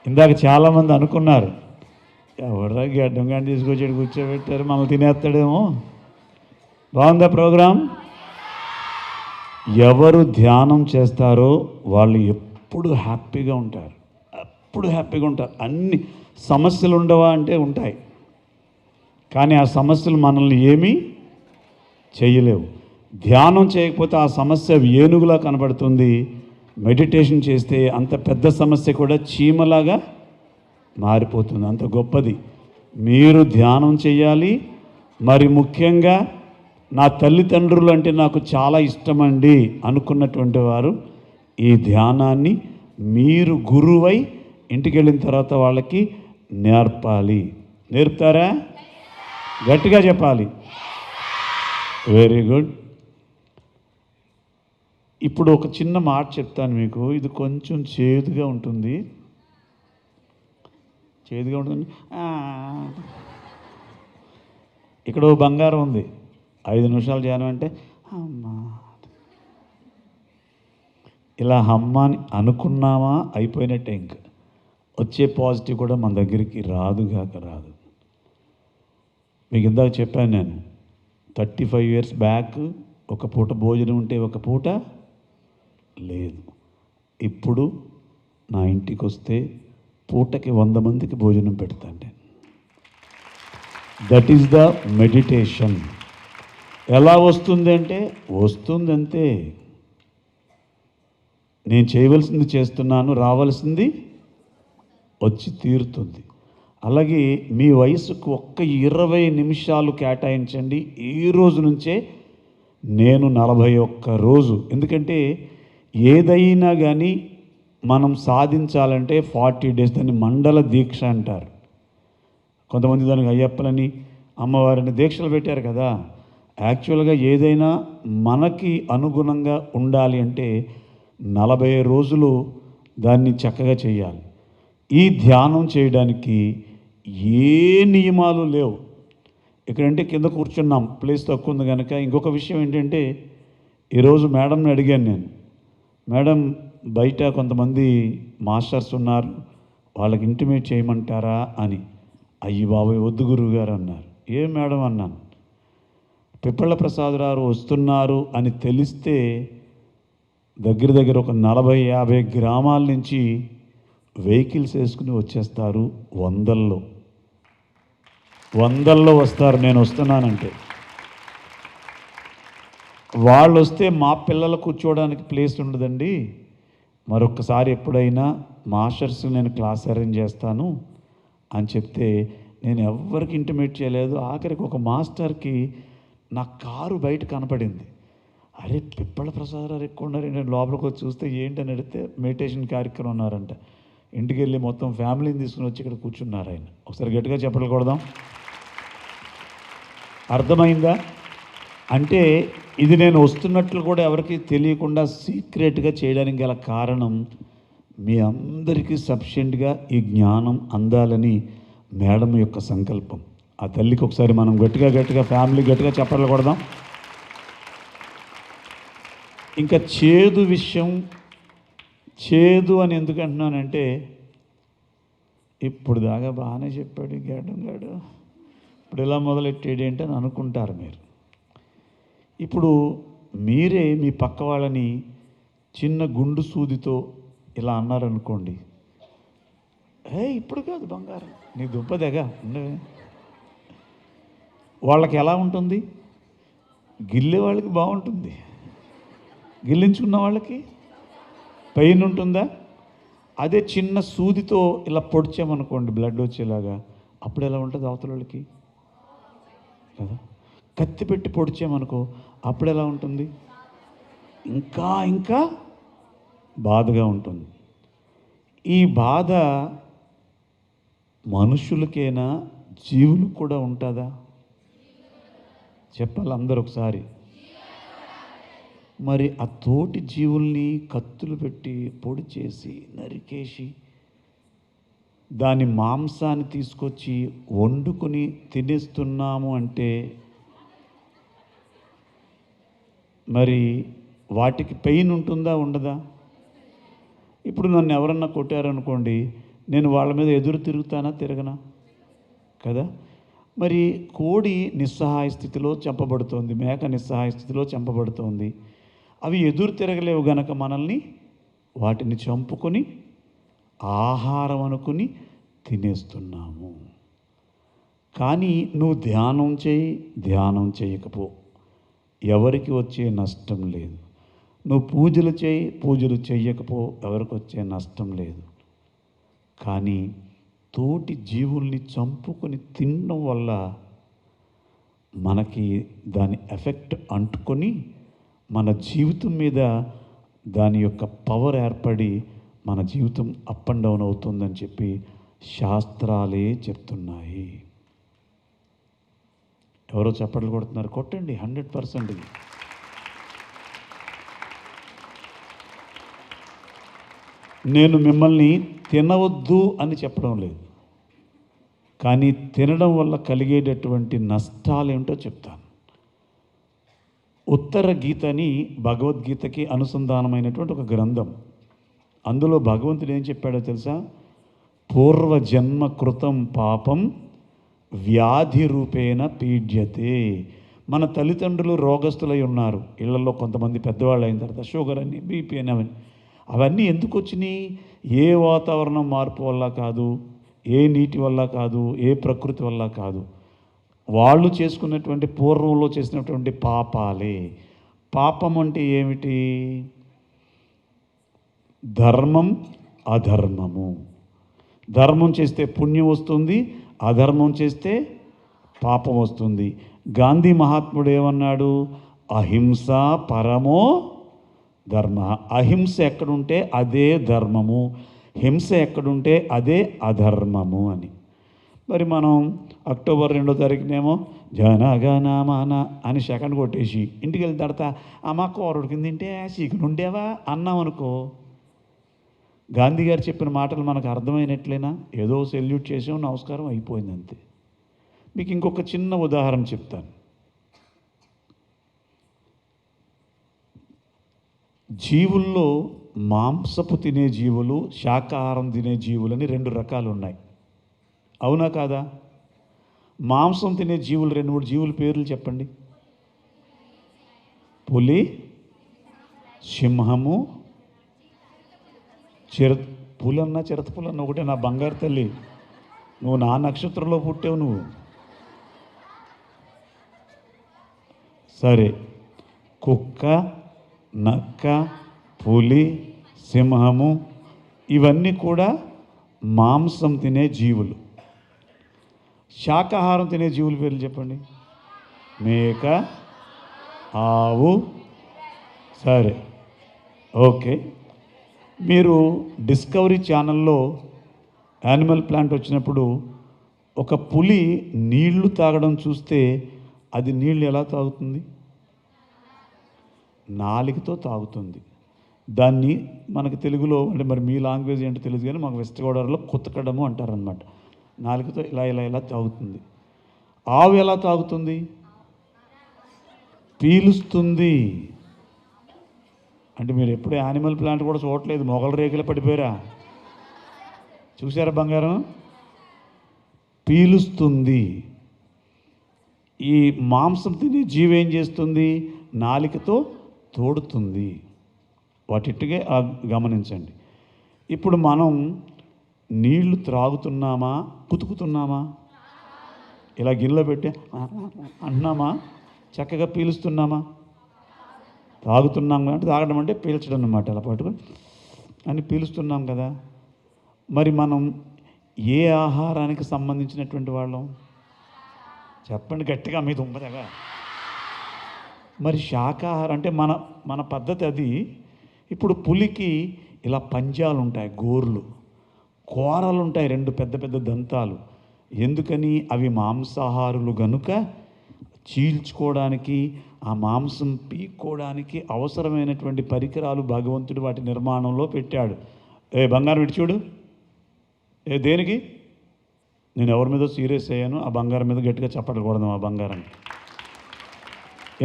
Speaker 4: ఇందాక చాలామంది అనుకున్నారు ఎవడరా గడ్డం కానీ తీసుకొచ్చాడు కూర్చోబెట్టారు మమ్మల్ని తినేస్తాడేమో. బాగుందా ప్రోగ్రాం? ఎవరు ధ్యానం చేస్తారో వాళ్ళు ఎప్పుడు హ్యాపీగా ఉంటారు. ఎప్పుడు హ్యాపీగా ఉంటారు. అన్ని సమస్యలు ఉండవా అంటే ఉంటాయి, కానీ ఆ సమస్యలు మనల్ని ఏమీ చేయలేవు. ధ్యానం చేయకపోతే ఆ సమస్య ఏనుగులా కనబడుతుంది. మెడిటేషన్ చేస్తే అంత పెద్ద సమస్య కూడా చీమలాగా మారిపోతుంది. అంత గొప్పది. మీరు ధ్యానం చేయాలి. మరి ముఖ్యంగా నా తల్లిదండ్రులు అంటే నాకు చాలా ఇష్టమండి అనుకున్నటువంటి వారు ఈ ధ్యానాన్ని మీరు గురువై ఇంటికి వెళ్ళిన తర్వాత వాళ్ళకి నేర్పాలి. నేర్పుతారా? గట్టిగా చెప్పాలి. Very good. ఇప్పుడు ఒక చిన్న మాట చెప్తాను మీకు. ఇది కొంచెం చేదుగా ఉంటుంది. ఇక్కడ ఓ బంగారం ఉంది. 5 నిమిషాలు ధ్యానం అంటే అమ్మా, ఇలా అమ్మాని అనుకున్నామా అయిపోయినట్టే. ఇంకా వచ్చే పాజిటివ్ కూడా మన దగ్గరికి రాదుగాక రాదు. మీకు ఇందాక చెప్పాను నేను, 35 years బ్యాక్ ఒక పూట భోజనం ఉంటే ఒక పూట లేదు. ఇప్పుడు నా ఇంటికి వస్తే పూటకి 100 మందికి భోజనం పెడతాను నేను. That is the meditation. ఎలా వస్తుంది అంటే వస్తుందంతే. నేను చేయవలసింది చేస్తున్నాను, రావాల్సింది వచ్చి తీరుతుంది. అలాగే మీ వయసుకు ఒక్క 20 నిమిషాలు కేటాయించండి ఈ రోజు నుంచే. నేను 41 రోజు. ఎందుకంటే ఏదైనా కానీ మనం సాధించాలంటే 40 days, దాన్ని మండల దీక్ష అంటారు. కొంతమంది దానికి అయ్యప్పలని అమ్మవారిని దీక్షలు పెట్టారు కదా. యాక్చువల్గా ఏదైనా మనకి అనుగుణంగా ఉండాలి అంటే 40 రోజులు దాన్ని చక్కగా చేయాలి. ఈ ధ్యానం చేయడానికి ఏ నియమాలు లేవు. ఇక్కడంటే కింద కూర్చున్నాం, ప్లేస్ తక్కువ ఉంది కనుక. ఇంకొక విషయం ఏంటంటే, ఈరోజు మేడంని అడిగాను నేను, మేడం బయట కొంతమంది మాస్టర్స్ ఉన్నారు, వాళ్ళకి ఇంటిమేట్ చేయమంటారా అని. అయ్యి బాబాయ్ వద్దు గురువు గారు అన్నారు. ఏ మేడం అన్నాను. పిప్పళ్ళ ప్రసాదరావు వస్తున్నారు అని తెలిస్తే దగ్గర దగ్గర ఒక 40-50 గ్రామాల నుంచి వెహికల్స్ వేసుకుని వచ్చేస్తారు. వందల్లో వస్తారు నేను వస్తున్నానంటే. వాళ్ళు వస్తే మా పిల్లలు కూర్చోవడానికి ప్లేస్ ఉండదండి. మరొకసారి ఎప్పుడైనా మాస్టర్స్ నేను క్లాస్ అరేంజ్ చేస్తాను అని చెప్తే నేను ఎవ్వరికి ఇంటిమేట్ చేయలేదు. ఆఖరికి ఒక మాస్టర్కి నా కారు బయట కనపడింది. అరే పిప్పళ్ళ ప్రసాదరావు ఎక్కువ ఉన్నారు, నేను లోపలికి వచ్చి చూస్తే ఏంటని అడిగితే మెడిటేషన్ కార్యక్రమం ఉన్నారంట. ఇంటికి వెళ్ళి మొత్తం ఫ్యామిలీని తీసుకుని వచ్చి ఇక్కడ కూర్చున్నారు ఆయన. ఒకసారి గట్టిగా చెప్పలు కొడదాం. అర్థమైందా? అంటే ఇది నేను వస్తున్నట్లు కూడా ఎవరికి తెలియకుండా సీక్రెట్గా చేయడానికి గల కారణం మీ అందరికీ సఫిషియెంట్గా ఈ జ్ఞానం అందాలని మేడం యొక్క సంకల్పం. ఆ తల్లికి ఒకసారి మనం గట్టిగా ఫ్యామిలీ గట్టిగా చెప్పలు కొడదాం. ఇంకా చేదు విషయం, చేదు అని ఎందుకు అంటున్నానంటే, ఇప్పుడు దాకా బాగానే చెప్పాడు గడ్డం గాడు, ఇప్పుడు ఇలా మొదలెట్టాడు ఏంటని అనుకుంటారు మీరు. ఇప్పుడు మీరే మీ పక్క వాళ్ళని చిన్న గుండు సూదితో ఇలా అన్నారనుకోండి, ఇప్పుడు కాదు బంగారం నీ దుంపదెగా ఉండవే. వాళ్ళకి ఎలా ఉంటుంది? గిల్లే వాళ్ళకి బాగుంటుంది, గిల్లించుకున్న వాళ్ళకి పెయిన్ ఉంటుందా? అదే చిన్న సూదితో ఇలా పొడిచామనుకోండి బ్లడ్ వచ్చేలాగా, అప్పుడు ఎలా ఉంటుంది అవతల వాళ్ళకి కదా. కత్తి పెట్టి పొడిచామనుకో అప్పుడు ఎలా ఉంటుంది? ఇంకా బాధగా ఉంటుంది. ఈ బాధ మనుషులకేనా, జీవులకు కూడా ఉంటుందా? చెప్పాలి అందరూ ఒకసారి. మరి ఆ తోటి జీవుల్ని కత్తులు పెట్టి పొడి చేసి నరికేసి దాని మాంసాన్ని తీసుకొచ్చి వండుకొని తినేస్తున్నాము అంటే మరి వాటికి పెయిన్ ఉంటుందా ఉండదా? ఇప్పుడు నన్ను ఎవరన్నా కొట్టారనుకోండి, నేను వాళ్ళ మీద ఎదురు తిరుగుతానా తిరగనా కదా. మరి కోడి నిస్సహాయ స్థితిలో చంపబడుతోంది, మేక నిస్సహాయ స్థితిలో చంపబడుతోంది. అవి ఎదురు తిరగలేవు గనక మనల్ని వాటిని చంపుకొని ఆహారం అనుకుని తినేస్తున్నాము. కానీ నువ్వు ధ్యానం చేయకపో, ఎవరికి వచ్చే నష్టం లేదు. నువ్వు పూజలు చేయకపో, ఎవరికి వచ్చే నష్టం లేదు. కానీ తోటి జీవుల్ని చంపుకొని తినడం వల్ల మనకి దాని ఎఫెక్ట్ అంటుకొని మన జీవితం మీద దాని యొక్క పవర్ ఏర్పడి మన జీవితం అప్ అండ్ డౌన్ అవుతుందని చెప్పి శాస్త్రాలే చెప్తున్నాయి. ఎవరో చప్పట్లు కొడుతున్నారు, కొట్టండి 100%. నేను మిమ్మల్ని తినవద్దు అని చెప్పడం లేదు, కానీ తినడం వల్ల కలిగేటటువంటి నష్టాలు ఏమిటో చెప్తాను. ఉత్తర గీత అని భగవద్గీతకి అనుసంధానమైనటువంటి ఒక గ్రంథం. అందులో భగవంతుడు ఏం చెప్పాడో తెలుసా? పూర్వజన్మ కృతం పాపం వ్యాధి రూపేణ పీడ్యతే. మన తల్లిదండ్రులు రోగస్తులై ఉన్నారు, ఇళ్లలో కొంతమంది పెద్దవాళ్ళు అయిన తర్వాత షుగర్ అని, బీపీ అని, అవన్నీ ఎందుకు వచ్చినాయి? ఏ వాతావరణం మార్పు వల్ల కాదు, ఏ నీటి వల్ల కాదు, ఏ ప్రకృతి వల్ల కాదు, వాళ్ళు చేసుకున్నటువంటి పూర్వంలో చేసినటువంటి పాపాలే. పాపం అంటే ఏమిటి? ధర్మం అధర్మము. ధర్మం చేస్తే పుణ్యం వస్తుంది, అధర్మం చేస్తే పాపం వస్తుంది. గాంధీ మహాత్ముడు ఏమన్నాడు? అహింస పరమో ధర్మ. అహింస ఎక్కడుంటే అదే ధర్మము, హింస ఎక్కడుంటే అదే అధర్మము అని. మరి మనం అక్టోబర్ 2వ తారీఖునేమో జనగణమన అని సెకండ్ కొట్టేసి ఇంటికి వెళ్ళిన తర్వాత అమ్మ కూరడికి తింటే చికెన్ ఉండేవా అన్నాం అనుకో, గాంధీ గారు చెప్పిన మాటలు మనకు అర్థమైనట్లేనా? ఏదో సెల్యూట్ చేసాం, నమస్కారం, అయిపోయింది అంతే. మీకు ఇంకొక చిన్న ఉదాహరణ చెప్తాను. జీవుల్లో మాంసపు తినే జీవులు, శాకాహారం తినే జీవులని 2 రకాలు ఉన్నాయి. అవునా కాదా? మాంసం తినే జీవులు 2-3 జీవుల పేర్లు చెప్పండి. పులి, సింహము, పులన్న చిరతపులన్న ఒకటే. నా బంగారు తల్లి, నువ్వు నా నక్షత్రంలో పుట్టావు నువ్వు. సరే, కుక్క, నక్క, పులి, సింహము, ఇవన్నీ కూడా మాంసం తినే జీవులు. శాకాహారం తినే జీవుల పేర్లు చెప్పండి. మేక, ఆవు. సరే, ఓకే. మీరు డిస్కవరీ ఛానల్లో యానిమల్ ప్లాంట్ వచ్చినప్పుడు ఒక పులి నీళ్లు తాగడం చూస్తే అది నీళ్ళు ఎలా తాగుతుంది? నాలుకతో తాగుతుంది. దాన్ని మనకు తెలుగులో, అంటే మరి మీ లాంగ్వేజ్ ఏంటో తెలియదు కానీ మాకు వెస్ట్ గోదావరిలో కుతకడము అంటారనమాట. నాలుకతో ఇలా ఇలా ఇలా తాగుతుంది. ఆవు ఎలా తాగుతుంది? పీలుస్తుంది. అంటే మీరు ఎప్పుడు యానిమల్ ప్లాంట్ కూడా చూడట్లేదు, మొగల రేకులు పడిపోయారా? చూసారా బంగారం? పీలుస్తుంది. ఈ మాంసం తినే జీవి ఏం చేస్తుంది? నాలికతో తోడుతుంది. వాటిట్టుగా గమనించండి. ఇప్పుడు మనం నీళ్లు త్రాగుతున్నామా, కుతుకుతున్నామా? ఇలా గిన్నెలో పెట్టి అంటున్నామా? చక్కగా పీలుస్తున్నామా? తాగుతున్నాం. అంటే తాగడం అంటే పీల్చడం అన్నమాట. అలా పట్టుకొని అని పీలుస్తున్నాం కదా. మరి మనం ఏ ఆహారానికి సంబంధించినటువంటి వాళ్ళం? చెప్పండి గట్టిగా, మీ దుంపదగా. మరి శాకాహారం అంటే మన పద్ధతి అది. ఇప్పుడు పులికి ఇలా పంజాలు ఉంటాయి, గోర్లు, కూరలు ఉంటాయి, 2 పెద్ద పెద్ద దంతాలు. ఎందుకని? అవి మాంసాహారులు గనుక చీల్చుకోవడానికి, ఆ మాంసం పీక్కోవడానికి అవసరమైనటువంటి పరికరాలు భగవంతుడు వాటి నిర్మాణంలో పెట్టాడు. బంగారం ఇటు చూడు. దేనికి? నేను ఎవరి మీద సీరియస్ అయ్యాను, ఆ బంగారం మీద గట్టిగా చప్పట్లు ఆ బంగారం.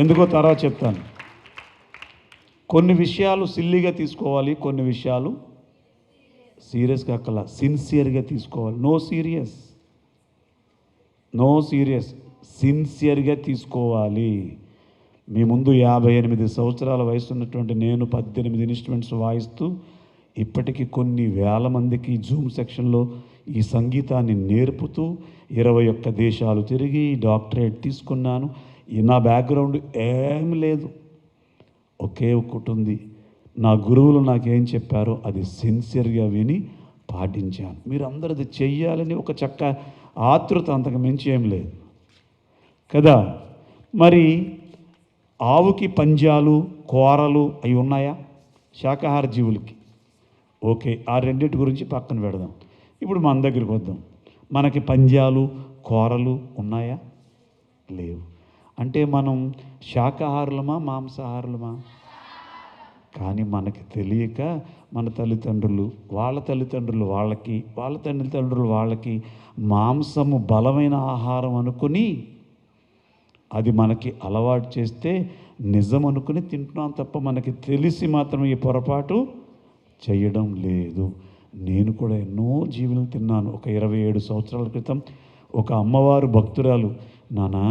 Speaker 4: ఎందుకో తర్వాత చెప్తాను. కొన్ని విషయాలు సిల్లీగా తీసుకోవాలి, కొన్ని విషయాలు సీరియస్గా అక్కలా సిన్సియర్గా తీసుకోవాలి. నో సీరియస్, సిన్సియర్గా తీసుకోవాలి. మీ ముందు 58 సంవత్సరాల వయసు ఉన్నటువంటి నేను 18 ఇన్స్ట్రుమెంట్స్ వాయిస్తూ ఇప్పటికీ కొన్ని వేల మందికి జూమ్ సెక్షన్లో ఈ సంగీతాన్ని నేర్పుతూ 21 దేశాలు తిరిగి డాక్టరేట్ తీసుకున్నాను. నా బ్యాక్గ్రౌండ్ ఏం లేదు, ఒకే ఒకటి ఉంది. నా గురువులు నాకేం చెప్పారో అది సిన్సియర్గా విని పాటించాను. మీరు అందరూ అది చెయ్యాలని ఒక చక్క ఆతృత, అంతకు మించి ఏం లేదు కదా. మరి ఆవుకి పంజాలు, కూరలు అవి ఉన్నాయా శాకాహార జీవులకి? ఓకే, ఆ రెండింటి గురించి పక్కన పెడదాం. ఇప్పుడు మన దగ్గరికి వద్దాం. మనకి పంజాలు, కూరలు ఉన్నాయా? లేవు. అంటే మనం శాకాహారులమా, మాంసాహారులమా? కానీ మనకి తెలియక మన తల్లిదండ్రులు, వాళ్ళ తల్లిదండ్రులు వాళ్ళకి, వాళ్ళ తల్లిదండ్రులు వాళ్ళకి మాంసము బలమైన ఆహారం అనుకుని అది మనకి అలవాటు చేస్తే నిజం అనుకుని తింటున్నాం తప్ప మనకి తెలిసి మాత్రం ఈ పొరపాటు చేయడం లేదు. నేను కూడా ఎన్నో జీవులు తిన్నాను. ఒక 27 సంవత్సరాల క్రితం ఒక అమ్మవారు భక్తురాలు, నానా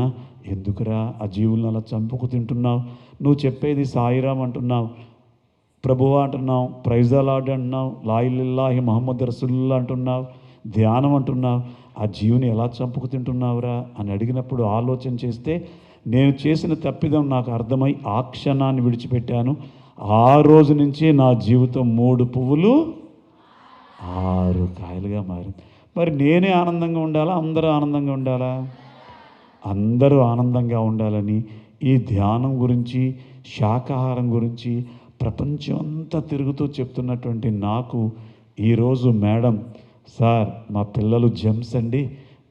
Speaker 4: ఎందుకురా ఆ జీవులను అలా చంపుకు తింటున్నావు? నువ్వు చెప్పేది సాయిరామ్ అంటున్నావు, ప్రభువా అంటున్నావు, ప్రైజ్ ద లార్డ్ అంటున్నావు, లా ఇల్లాహి మహమ్మద్ రసూలుల్లాహ్ అంటున్నావు, ధ్యానం అంటున్నావు, ఆ జీవుని ఎలా చంపుకు తింటున్నావురా అని అడిగినప్పుడు ఆలోచన చేస్తే నేను చేసిన తప్పిదం నాకు అర్థమై ఆ క్షణాన్ని విడిచిపెట్టాను. ఆ రోజు నుంచి నా జీవితం 3 పువ్వులు 6 కాయలుగా మారింది. మరి నేనే ఆనందంగా ఉండాలా, అందరూ ఆనందంగా ఉండాలా? అందరూ ఆనందంగా ఉండాలని ఈ ధ్యానం గురించి, శాకాహారం గురించి ప్రపంచం అంతా తిరుగుతూ చెప్తున్నటువంటి నాకు ఈరోజు మేడం, సార్ మా పిల్లలు జెమ్స్ అండి,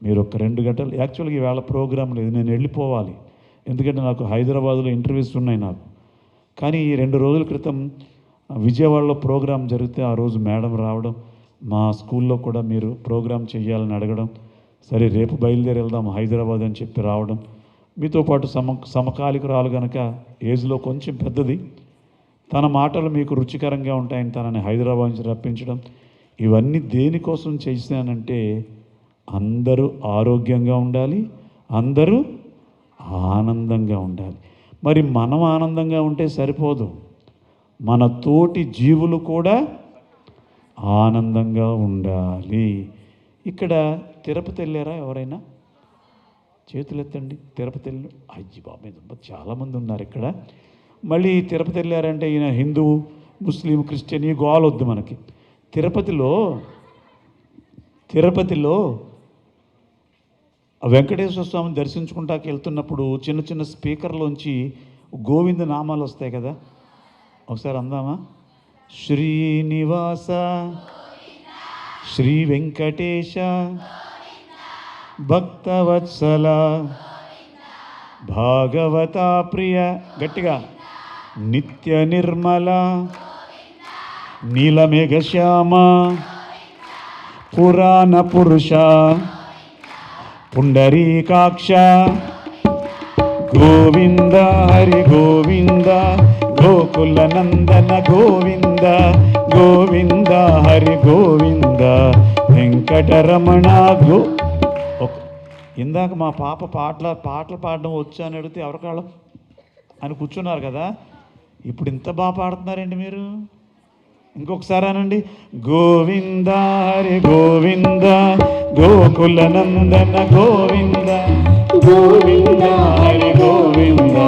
Speaker 4: మీరు ఒక 2 గంటలు, యాక్చువల్గా ఈవేళ ప్రోగ్రాం లేదు, నేను వెళ్ళిపోవాలి, ఎందుకంటే నాకు హైదరాబాద్లో ఇంటర్వ్యూస్ ఉన్నాయి నాకు. కానీ ఈ 2 రోజుల క్రితం విజయవాడలో ప్రోగ్రాం జరిగితే ఆ రోజు మేడం రావడం, మా స్కూల్లో కూడా మీరు ప్రోగ్రాం చేయాలని అడగడం, సరే రేపు బయలుదేరి వెళ్దాం హైదరాబాద్ అని చెప్పి రావడం. మీతో పాటు సమకాలికురాలు కనుక ఏజ్లో కొంచెం పెద్దది, తన మాటలు మీకు రుచికరంగా ఉంటాయని తనని హైదరాబాద్ నుంచి రప్పించడం, ఇవన్నీ దేనికోసం చేశానంటే అందరూ ఆరోగ్యంగా ఉండాలి, అందరూ ఆనందంగా ఉండాలి. మరి మనం ఆనందంగా ఉంటే సరిపోదు, మన తోటి జీవులు కూడా ఆనందంగా ఉండాలి. ఇక్కడ తిరుపతి వెళ్ళారా ఎవరైనా? చేతులు ఎత్తండి. తిరుపతి వెళ్ళి, అయ్యి బాబాయ్ చాలామంది ఉన్నారు ఇక్కడ. మళ్ళీ తిరుపతి వెళ్ళారంటే ఈయన హిందూ, ముస్లిం, క్రిస్టియన్ ఈ గోలొద్దు మనకి. తిరుపతిలో వెంకటేశ్వర స్వామిని దర్శించుకుంటాకి వెళ్తున్నప్పుడు చిన్న చిన్న స్పీకర్లోంచి గోవింద నామాలు వస్తాయి కదా, ఒకసారి అందామా? శ్రీనివాస, శ్రీ వెంకటేశ, భక్తవత్సల, భాగవత ప్రియ, గట్టిగా, నిత్య నిర్మల, నీలమేఘశ్యామ, పురాణ పురుష, పుండరీకాక్ష, గోవింద హరి గోవింద, గోకుల నందన గోవింద, గోవింద హరి గోవింద, వెంకటరమణ ఇందాక మా పాప పాటలు పాడడం వచ్చా అని అడిగితే ఎవరికాళ్ళం అని కూర్చున్నారు కదా, ఇప్పుడు ఇంత బాగా పాడుతున్నారండి మీరు. ఇంకొకసారి అనండి, గోవింద హరి గోవింద, గోకుల నందన గోవింద, గోవింద హరి గోవింద,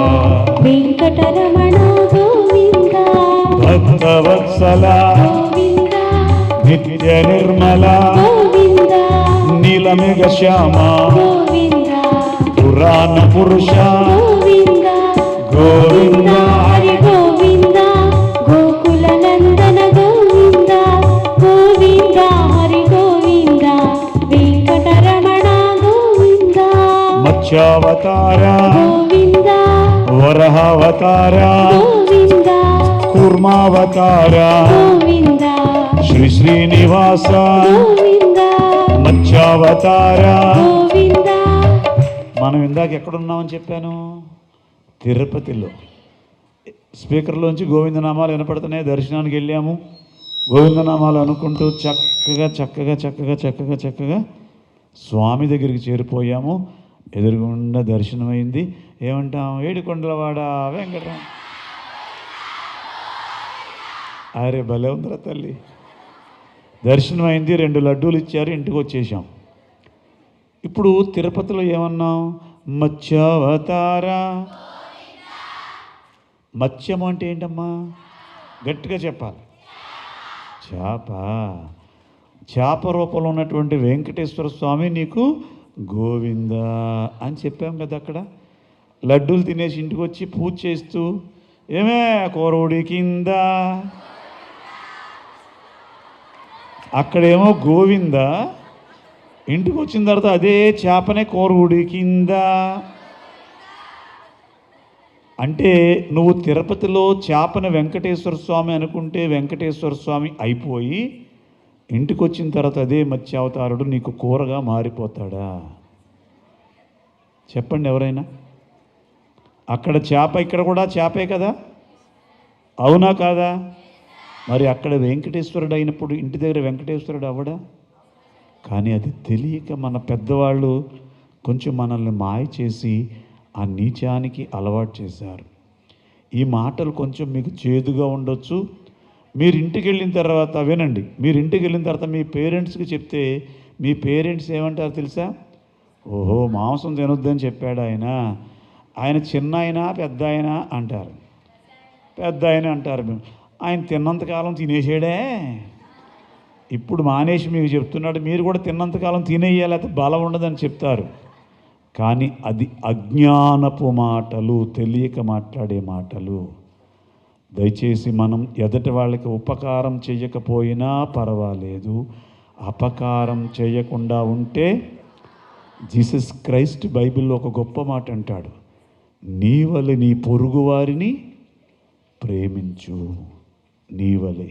Speaker 6: వెంకటరమణ గోవింద,
Speaker 4: భక్తవత్సల
Speaker 6: గోవింద,
Speaker 4: నిత్య నిర్మల
Speaker 6: గోవింద,
Speaker 4: నీలమేఘ శ్యామ,
Speaker 6: గోవింద,
Speaker 4: పురాణ పురుష,
Speaker 6: గోవింద,
Speaker 4: గోవింద
Speaker 6: హరి గోవింద, గోకుల నందన గోవింద, గోవింద హరి గోవింద, వెంకటరమణ గోవింద,
Speaker 4: మత్స్యావతార,
Speaker 6: గోవింద,
Speaker 4: వరహావతార,
Speaker 6: గోవింద,
Speaker 4: కూర్మావతార,
Speaker 6: గోవింద,
Speaker 4: శ్రీ శ్రీనివాస,
Speaker 6: గోవింద,
Speaker 4: మత్స్యావతార.
Speaker 6: గోవింద.
Speaker 4: మనం ఇందాక ఎక్కడున్నామని చెప్పాను? తిరుపతిలో. స్పీకర్లోంచి గోవిందనామాలు వినపడుతున్నాయి. దర్శనానికి వెళ్ళాము, గోవిందనామాలు అనుకుంటూ చక్కగా చక్కగా చక్కగా చక్కగా చక్కగా స్వామి దగ్గరికి చేరిపోయాము. ఎదురుగుండా దర్శనమైంది. ఏమంటాం? ఏడుకొండలవాడ వెంకటరామ. అరే భలే ఉందిరా తల్లి. దర్శనం అయింది, 2 లడ్డూలు ఇచ్చారు, ఇంటికి వచ్చేసాం. ఇప్పుడు తిరుపతిలో ఏమన్నాం? మత్స్యావతార. మత్స్యము అంటే ఏంటమ్మా? గట్టిగా చెప్పాలి. చేప. చేప రూపంలో ఉన్నటువంటి వెంకటేశ్వర స్వామి నీకు గోవింద అని చెప్పాం కదా. అక్కడ లడ్డూలు తినేసి ఇంటికి వచ్చి పూజ చేస్తూ ఏమే కోరవుడి కింద, అక్కడేమో గోవింద, ఇంటికి వచ్చిన తర్వాత అదే చేపనే కోరవుడి కింద. అంటే నువ్వు తిరుపతిలో చేపన వెంకటేశ్వర స్వామి అనుకుంటే వెంకటేశ్వర స్వామి అయిపోయి ఇంటికి వచ్చిన తర్వాత అదే మత్స్యావతారుడు నీకు కూరగా మారిపోతాడా? చెప్పండి ఎవరైనా. అక్కడ చేప, ఇక్కడ కూడా చేపే కదా, అవునా కాదా? మరి అక్కడ వెంకటేశ్వరుడు అయినప్పుడు ఇంటి దగ్గర వెంకటేశ్వరుడు అవ్వడా? కానీ అది తెలియక మన పెద్దవాళ్ళు కొంచెం మనల్ని మాయ చేసి ఆ నీచానికి అలవాటు చేశారు. ఈ మాటలు కొంచెం మీకు చేదుగా ఉండొచ్చు. మీరు ఇంటికి వెళ్ళిన తర్వాత వినండి. మీరు ఇంటికి వెళ్ళిన తర్వాత మీ పేరెంట్స్కి చెప్తే మీ పేరెంట్స్ ఏమంటారు తెలుసా? ఓహో, మాంసం తినొద్దని చెప్పాడు ఆయన, ఆయన చిన్న అయినా పెద్ద అయినా అంటారు. పెద్ద ఆయన అంటారు, ఆయన తిన్నంతకాలం తినేసాడే, ఇప్పుడు మానేసి మీకు చెప్తున్నాడు, మీరు కూడా తిన్నంతకాలం తినేయాలి, లేకపోతే బలం ఉండదని చెప్తారు. కానీ అది అజ్ఞానపు మాటలు, తెలియక మాట్లాడే మాటలు. దయచేసి మనం ఎదటి వాళ్ళకి ఉపకారం చేయకపోయినా పర్వాలేదు, అపకారం చేయకుండా ఉంటే, జీసస్ క్రైస్ట్ బైబిల్లో ఒక గొప్ప మాట అంటాడు, నీ వలె నీ పొరుగు వారిని ప్రేమించు. నీ వలె.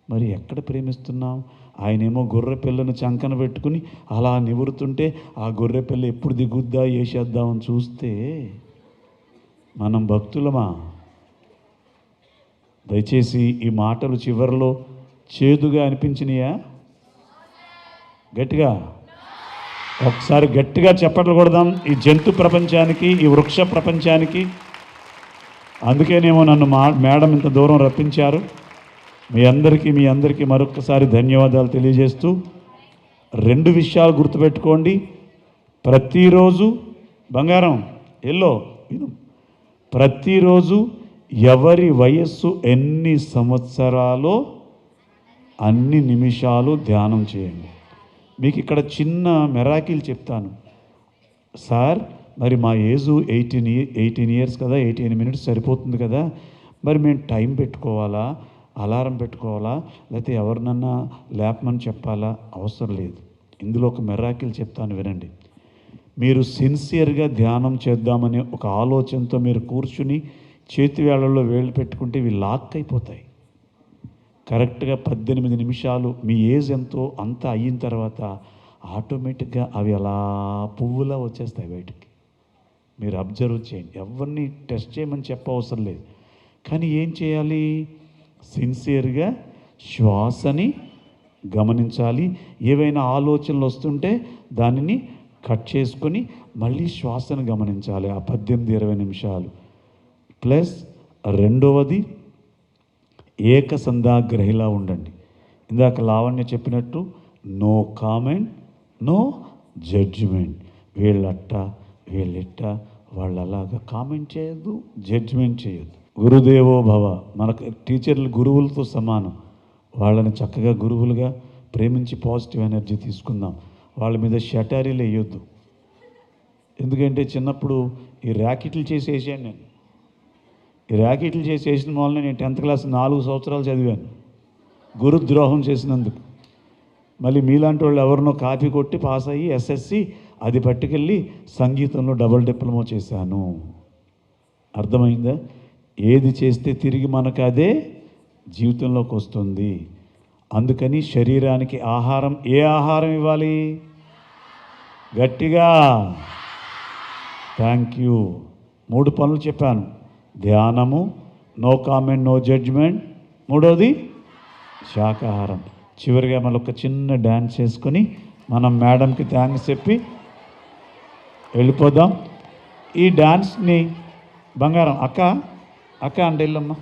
Speaker 4: మరి ఎక్కడ ప్రేమిస్తున్నాం? ఆయనేమో గొర్రె పిల్లను చంకన పెట్టుకుని అలా నివురుతుంటే ఆ గొర్రె పిల్ల ఎప్పుడు దిగుద్దా వేసేద్దామని చూస్తే మనం భక్తులమా? దయచేసి ఈ మాటలు చివరిలో చేదుగా అనిపించినాయా? గట్టిగా ఒకసారి గట్టిగా చెప్పట్లు కొడదాం ఈ జంతు ప్రపంచానికి, ఈ వృక్ష ప్రపంచానికి. అందుకేనేమో నన్ను మేడం ఇంత దూరం రప్పించారు. మీ అందరికీ మరొకసారి ధన్యవాదాలు తెలియజేస్తూ 2 విషయాలు గుర్తుపెట్టుకోండి. ప్రతిరోజు బంగారం ఎల్లో విను, ప్రతిరోజు ఎవరి వయస్సు ఎన్ని సంవత్సరాలో అన్ని నిమిషాలు ధ్యానం చేయండి. మీకు ఇక్కడ చిన్న మెరాకిల్ చెప్తాను. సార్ మరి మా ఏజు 18 ఇయర్స్ కదా, 18 మినిట్స్ సరిపోతుంది కదా, మరి మేము టైం పెట్టుకోవాలా, అలారం పెట్టుకోవాలా, లేకపోతే ఎవరినన్నా లేపమని చెప్పాలా? అవసరం లేదు. ఇందులో ఒక మెరాకిల్ చెప్తాను వినండి. మీరు సిన్సియర్గా ధ్యానం చేద్దామనే ఒక ఆలోచనతో మీరు కూర్చుని చేతి వేళల్లో వేళ్ళు పెట్టుకుంటే ఇవి లాక్ అయిపోతాయి. కరెక్ట్గా 18 నిమిషాలు మీ ఏజ్ ఎంతో అంత అయిన తర్వాత ఆటోమేటిక్గా అవి అలా పువ్వులా వచ్చేస్తాయి బయటికి. మీరు అబ్జర్వ్ చేయండి. ఎవరిని టెస్ట్ చేయమని చెప్పవసరం లేదు. కానీ ఏం చేయాలి? సిన్సియర్గా శ్వాసని గమనించాలి. ఏవైనా ఆలోచనలు వస్తుంటే దానిని కట్ చేసుకొని మళ్ళీ శ్వాసను గమనించాలి ఆ 18-20 నిమిషాలు. ప్లస్ రెండవది ఏకసంధాగ్రహిలా ఉండండి. ఇందాక లావణ్య చెప్పినట్టు నో కామెంట్, నో జడ్జిమెంట్. వీళ్ళట్ట వీళ్ళిట్ట, వాళ్ళు అలాగా కామెంట్ చేయొద్దు, జడ్జిమెంట్ చేయొద్దు. గురుదేవో భవ. మనకు టీచర్లు గురువులతో సమానం. వాళ్ళని చక్కగా గురువులుగా ప్రేమించి పాజిటివ్ ఎనర్జీ తీసుకుందాం. వాళ్ళ మీద షటారీలు వేయొద్దు. ఎందుకంటే చిన్నప్పుడు ఈ ర్యాకెట్లు చేసేసాను నేను. ఈ ర్యాకెట్లు చేసేసిన వల్ల నేను 10th క్లాస్ 4 సంవత్సరాలు చదివాను గురుద్రోహం చేసినందుకు. మళ్ళీ మీలాంటి వాళ్ళు ఎవరినో కాపీ కొట్టి పాస్ అయ్యి SSC అది పట్టుకెళ్ళి సంగీతంలో డబుల్ డిప్లొమా చేశాను. అర్థమైందా? ఏది చేస్తే తిరిగి మనకు అదే జీవితంలోకి వస్తుంది. అందుకని శరీరానికి ఆహారం, ఏ ఆహారం ఇవ్వాలి? గట్టిగా థ్యాంక్ యూ. 3 పనులు చెప్పాను. ధ్యానము, నో కామెంట్, నో జడ్జ్మెంట్. మూడవది శాకాహారం. చివరిగా మళ్ళీ ఒక చిన్న డ్యాన్స్ చేసుకొని మనం మేడంకి థ్యాంక్స్ చెప్పి వెళ్ళిపోదాం. ఈ డ్యాన్స్ని బంగారం అక్క అంటే వెళ్ళమ్మా.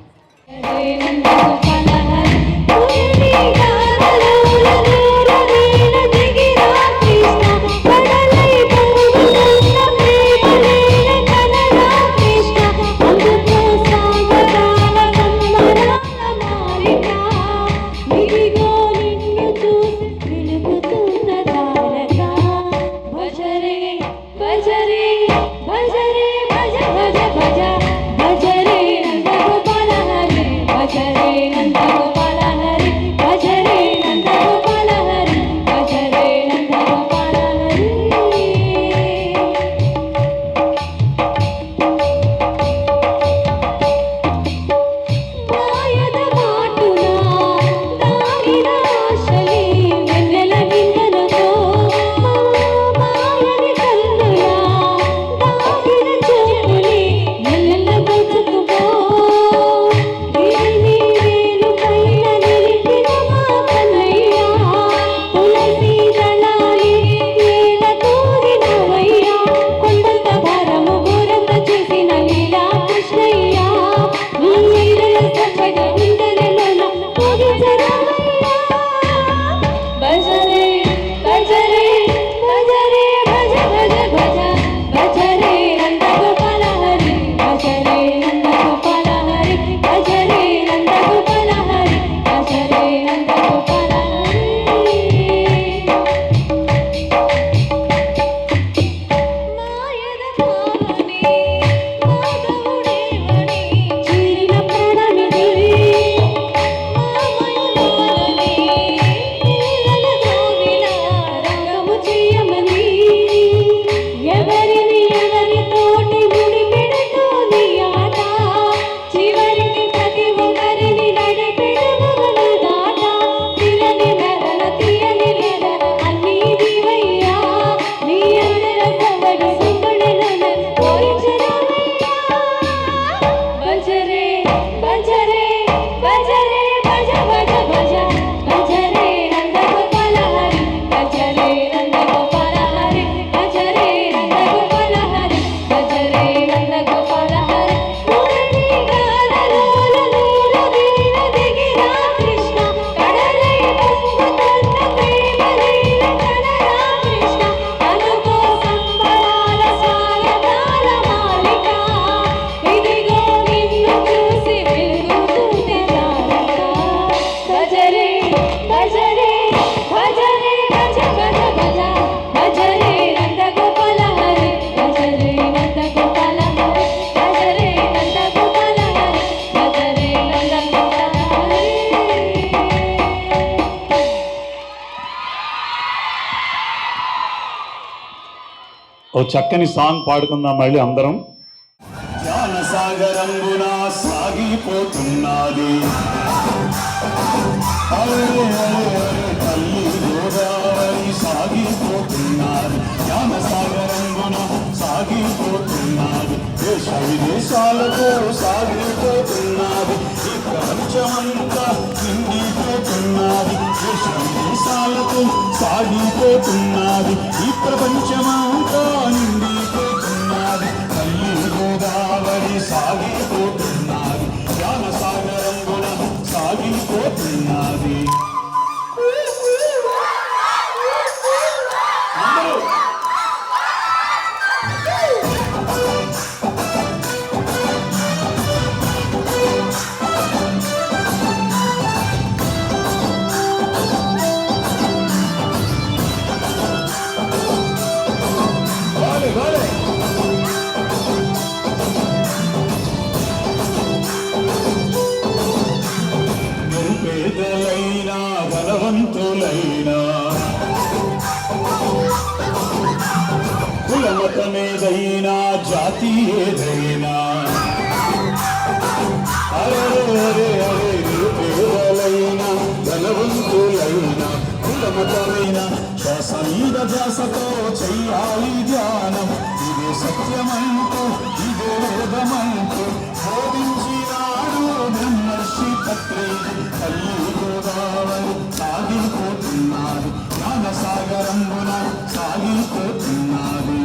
Speaker 4: ఓ చక్కని సాంగ్ పాడుకుందాం మళ్ళీ అందరం. జ్ఞానసాగరంగున సాగిపోతున్నది తల్లి గోదావరి సాగిపోతున్నది, జ్ఞానసాగరంగున సాగిపోతున్నది, దేశ విదేశాలకు సాగిపోతున్నది, ఈ ప్రపంచమంతా నిండిపోతున్నది, దేశ విదేశాలకు సాగిపోతున్నది, ఈ ప్రపంచమంతా నిండిపోతున్నది, తల్లి గోదావరి సాగిపోతున్నది, జ్ఞానసాగరంగున సాగిపోతున్నది. పేదలైనా బలవంతులైనా కులమతమేదైనా జాతి ఏదైనా అరే అరే అరే పేదలైనా బలవంతులైనా కులమతమైనా శ్వాస మీద ధ్యాసతో చెయ్యాలి ధ్యానం, ఇదే సత్యమంటూ ఇదే వేదమంటూ బోధించినాడు బ్రహ్మర్షి పత్రేజీ, తల్లి గోదావరి సాగిపోతున్నది, జ్ఞానసాగరంగున సాగిపోతున్నది.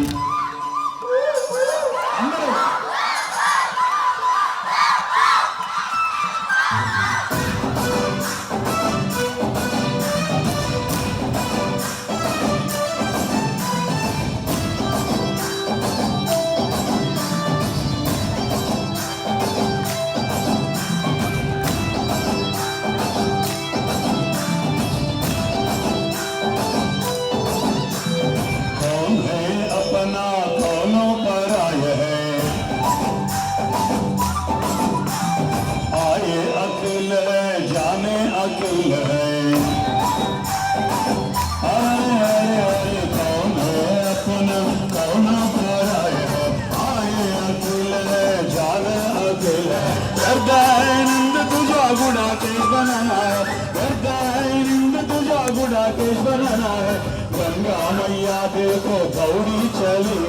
Speaker 4: गंगा मैया देखो गौरी चली.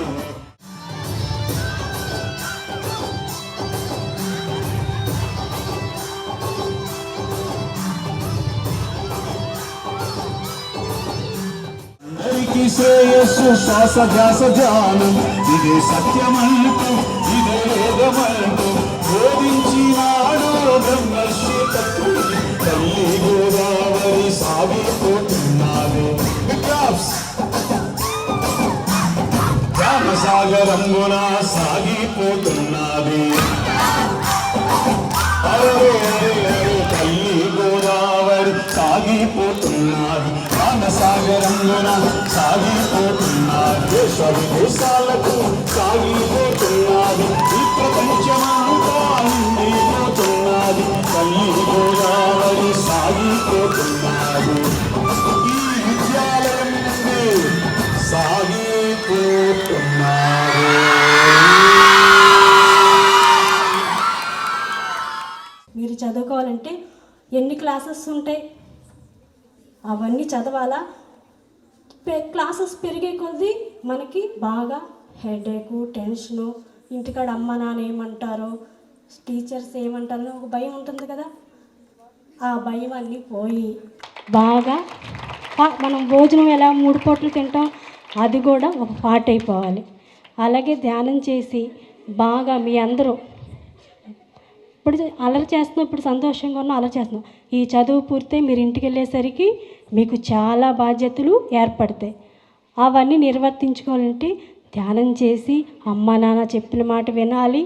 Speaker 4: శ్రేయస్సు శ్వాస ధ్యాస ధ్యానం, ఇదే సత్యమంటూ ఇదే వేదమంటూ బోధించినాడు బ్రహ్మర్షి పత్రేజీ, తల్లి గోదావరి సాగిపోతున్నది, జ్ఞానసాగరంగున సాగిపోతున్నది, అరే తల్లి గోదావరి సాగిపోతున్నది, జ్ఞానసాగరంగున సాగిపోతున్నది, దేశ విదేశాలకు సాగిపోతున్నది, ఈ ప్రపంచమంతా నిండిపోతున్నది, తల్లి గోదావరి సాగిపోతున్నది, ఈ విద్యాలయం నుండి సాగిపోతున్నది.
Speaker 7: మీరు చదువుకోవాలంటే ఎన్ని క్లాసెస్ ఉంటాయి అవన్నీ చదవాలా. క్లాసెస్ పెరిగే కొద్దీ మనకి బాగా హెడేకు, టెన్షను, ఇంటికాడ అమ్మ నాన్న ఏమంటారో, టీచర్స్ ఏమంటారో ఒక భయం ఉంటుంది కదా. ఆ భయం అన్నీ పోయి బాగా మనం భోజనం ఎలా 3 పూటలు తింటాం అది కూడా ఒక పార్ట్ అయిపోవాలి. అలాగే ధ్యానం చేసి బాగా మీ అందరూ ఇప్పుడు అలరి చేస్తున్నాం, ఇప్పుడు సంతోషంగా ఉన్నాం, అలరి చేస్తున్నాం. ఈ చదువు పూర్తి మీరు ఇంటికి వెళ్ళేసరికి మీకు చాలా బాధ్యతలు ఏర్పడతాయి. అవన్నీ నిర్వర్తించుకోవాలంటే ధ్యానం చేసి అమ్మ నాన్న చెప్పిన మాట వినాలి.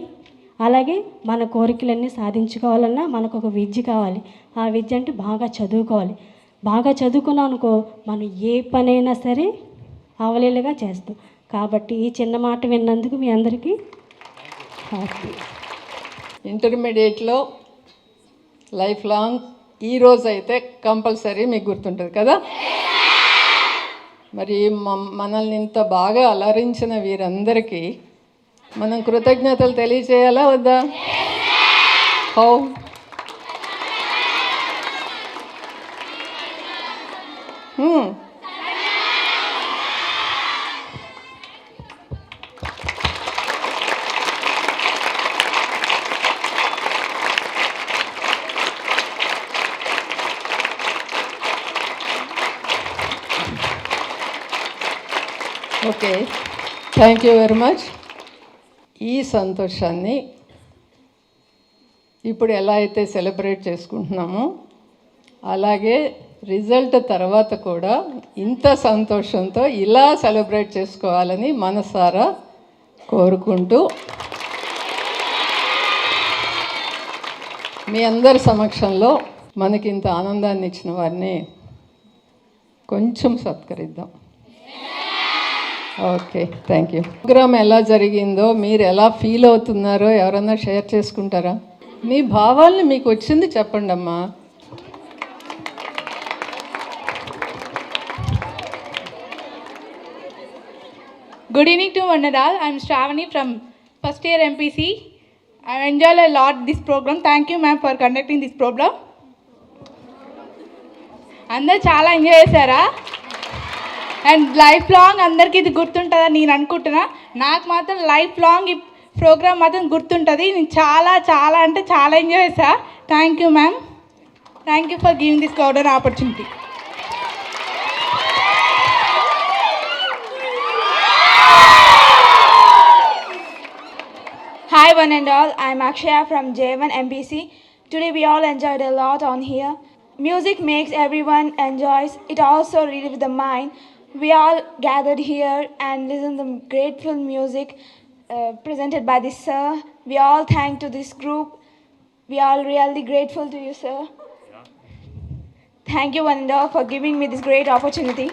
Speaker 7: అలాగే మన కోరికలన్నీ సాధించుకోవాలన్నా మనకు ఒక విద్య కావాలి. ఆ విద్య అంటే బాగా చదువుకోవాలి. బాగా చదువుకున్నాం అనుకో మనం ఏ పనైనా సరే అవలీలగా చేస్తాం. కాబట్టి ఈ చిన్న మాట విన్నందుకు మీ అందరికీ హ్యాపీ.
Speaker 8: ఇంటర్మీడియట్లో లైఫ్ లాంగ్ ఈరోజు అయితే కంపల్సరీ మీకు గుర్తుంటుంది కదా. మరి మనల్ని ఇంత బాగా అలరించిన వీరందరికీ మనం కృతజ్ఞతలు తెలియచేయాలా వద్దా? How? Okay, thank you very much. ఈ సంతోషాన్ని ఇప్పుడు ఎలా అయితే సెలబ్రేట్ చేసుకుంటున్నామో అలాగే రిజల్ట్ తర్వాత కూడా ఇంత సంతోషంతో ఇలా సెలబ్రేట్ చేసుకోవాలని మనసారా కోరుకుంటూ మీ అందరి సమక్షంలో మనకి ఇంత ఆనందాన్ని ఇచ్చిన వారిని కొంచెం సత్కరిద్దాం. Okay, thank you. ప్రోగ్రామ్ ఎలా జరిగిందో, మీరు ఎలా ఫీల్ అవుతున్నారో ఎవరన్నా షేర్ చేసుకుంటారా? మీ భావాల్ని మీకు వచ్చింది చెప్పండి అమ్మా.
Speaker 9: Good evening to one and all. I am Shravani from first year MPC. I enjoyed a lot this program. Thank you ma'am for conducting this program. అందరు చాలా ఎంజాయ్ చేశారా? అండ్ లైఫ్ లాంగ్ అందరికీ ఇది గుర్తుంటుందని నేను అనుకుంటున్నా. నాకు మాత్రం లైఫ్ లాంగ్ ఈ ప్రోగ్రామ్ మాత్రం గుర్తుంటుంది. నేను చాలా చాలా అంటే చాలా ఎంజాయ్ చేశా. Thank you ma'am. Thank you for giving this golden opportunity. Hi one and all, I am Akshaya from J1 MPC. Today we all enjoyed a lot on here. Music makes everyone enjoys. It also relieves the mind. We all gathered here and listened to grateful music presented by this sir. We all thank to this group. We are really grateful to you, sir. Thank you one and all for giving me this great opportunity.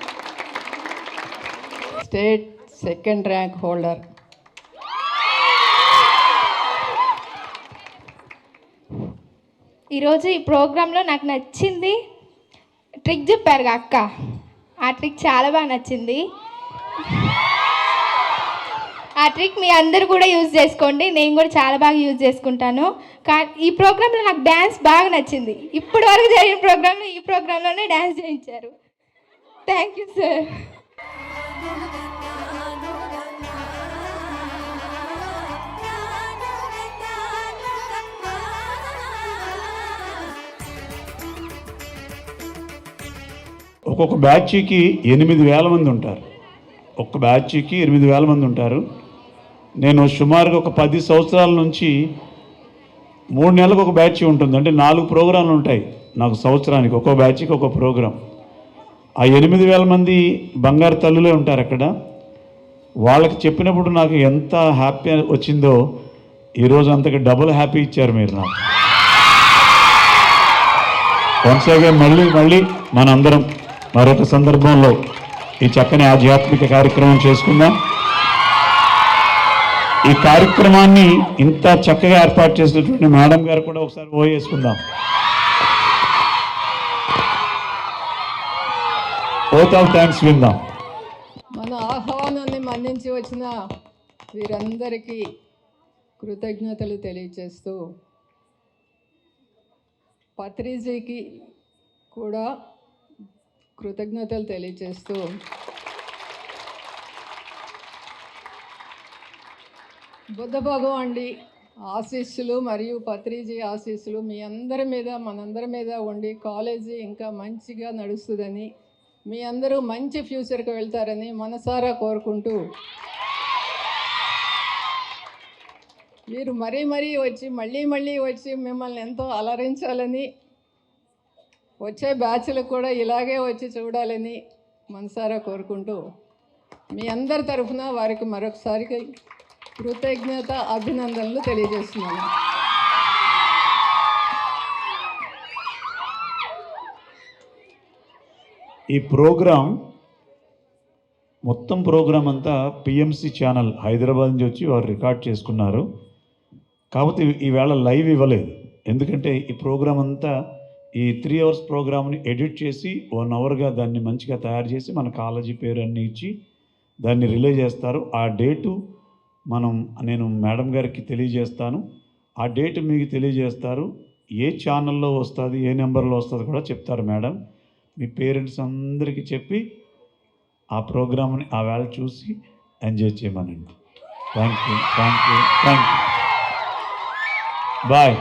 Speaker 8: State second rank holder.
Speaker 2: ఈరోజు ఈ ప్రోగ్రాంలో నాకు నచ్చింది trick చెప్పారు అక్క. ఆ trick చాలా బాగా నచ్చింది. ఆ ట్రిక్ మీ అందరూ కూడా యూజ్ చేసుకోండి. నేను కూడా చాలా బాగా యూజ్ చేసుకుంటాను. ఈ ప్రోగ్రాంలో నాకు డ్యాన్స్ బాగా నచ్చింది. ఇప్పటి వరకు జరిగిన ప్రోగ్రాంలో ఈ ప్రోగ్రాంలోనే డ్యాన్స్ చేయించారు. Thank you sir.
Speaker 4: ఒక్కొక్క బ్యాచ్కి 8,000 మంది ఉంటారు. ఒక్క బ్యాచ్కి 8,000 మంది ఉంటారు. నేను సుమారుగా ఒక 10 సంవత్సరాల నుంచి 3 నెలలకు ఒక బ్యాచ్ ఉంటుంది. అంటే 4 ప్రోగ్రాంలు ఉంటాయి నాకు సంవత్సరానికి. ఒక్కో బ్యాచ్కి ఒక ప్రోగ్రాం. ఆ 8,000 మంది బంగారు తల్లులే ఉంటారు అక్కడ. వాళ్ళకి చెప్పినప్పుడు నాకు ఎంత హ్యాపీ వచ్చిందో ఈరోజు అంతకు డబుల్ హ్యాపీ ఇచ్చారు మీరు నాకు. కొనసాగే మళ్ళీ మనందరం మరొక సందర్భంలో ఈ చక్కని ఆధ్యాత్మిక కార్యక్రమం చేసుకుందాం. ఈ కార్యక్రమాన్ని ఇంత చక్కగా ఏర్పాటు చేసినటువంటి మేడం గారు కూడా ఒకసారి వేసుకుందాం. ఓత్ ఆఫ్ థ్యాంక్స్ విందాం.
Speaker 8: మన ఆహ్వానాన్ని మన్నించి వచ్చిన వీరందరికీ కృతజ్ఞతలు తెలియచేస్తూ, పత్రిజీకి కూడా కృతజ్ఞతలు తెలియచేస్తూ, బుద్ధ భగవానుడి ఆశీస్సులు మరియు పత్రిజీ ఆశీస్సులు మీ అందరి మీద మనందరి మీద ఉండి కాలేజీ ఇంకా మంచిగా నడుస్తుందని, మీ అందరూ మంచి ఫ్యూచర్కి వెళ్తారని మనసారా కోరుకుంటూ, మీరు మరీ వచ్చి మళ్ళీ వచ్చి మిమ్మల్ని ఎంతో అలరించాలని, వచ్చే బ్యాచ్లకు కూడా ఇలాగే వచ్చి చూడాలని మనసారా కోరుకుంటూ, మీ అందరి తరఫున వారికి మరొకసారి కృతజ్ఞత అభినందనలు తెలియజేస్తున్నాను.
Speaker 4: ఈ ప్రోగ్రాం మొత్తం ప్రోగ్రాం అంతా పిఎంసి ఛానల్ హైదరాబాద్ నుంచి వచ్చి వారు రికార్డ్ చేసుకున్నారు. కాకపోతే ఈవేళ లైవ్ ఇవ్వలేదు. ఎందుకంటే ఈ ప్రోగ్రాం అంతా ఈ 3 అవర్స్ ప్రోగ్రామ్ని ఎడిట్ చేసి 1 అవర్గా దాన్ని మంచిగా తయారు చేసి మన కాలేజీ పేరు అన్నీ ఇచ్చి దాన్ని రిలే చేస్తారు. ఆ డేటు నేను మేడం గారికి తెలియజేస్తాను. ఆ డేట్ మీకు తెలియజేస్తారు. ఏ ఛానల్లో వస్తుంది, ఏ నెంబర్లో వస్తుంది కూడా చెప్తారు మేడం. మీ పేరెంట్స్ అందరికీ చెప్పి ఆ ప్రోగ్రామ్ని ఆ వేళ చూసి ఎంజాయ్ చేయమనండి. Thank you. బాయ్.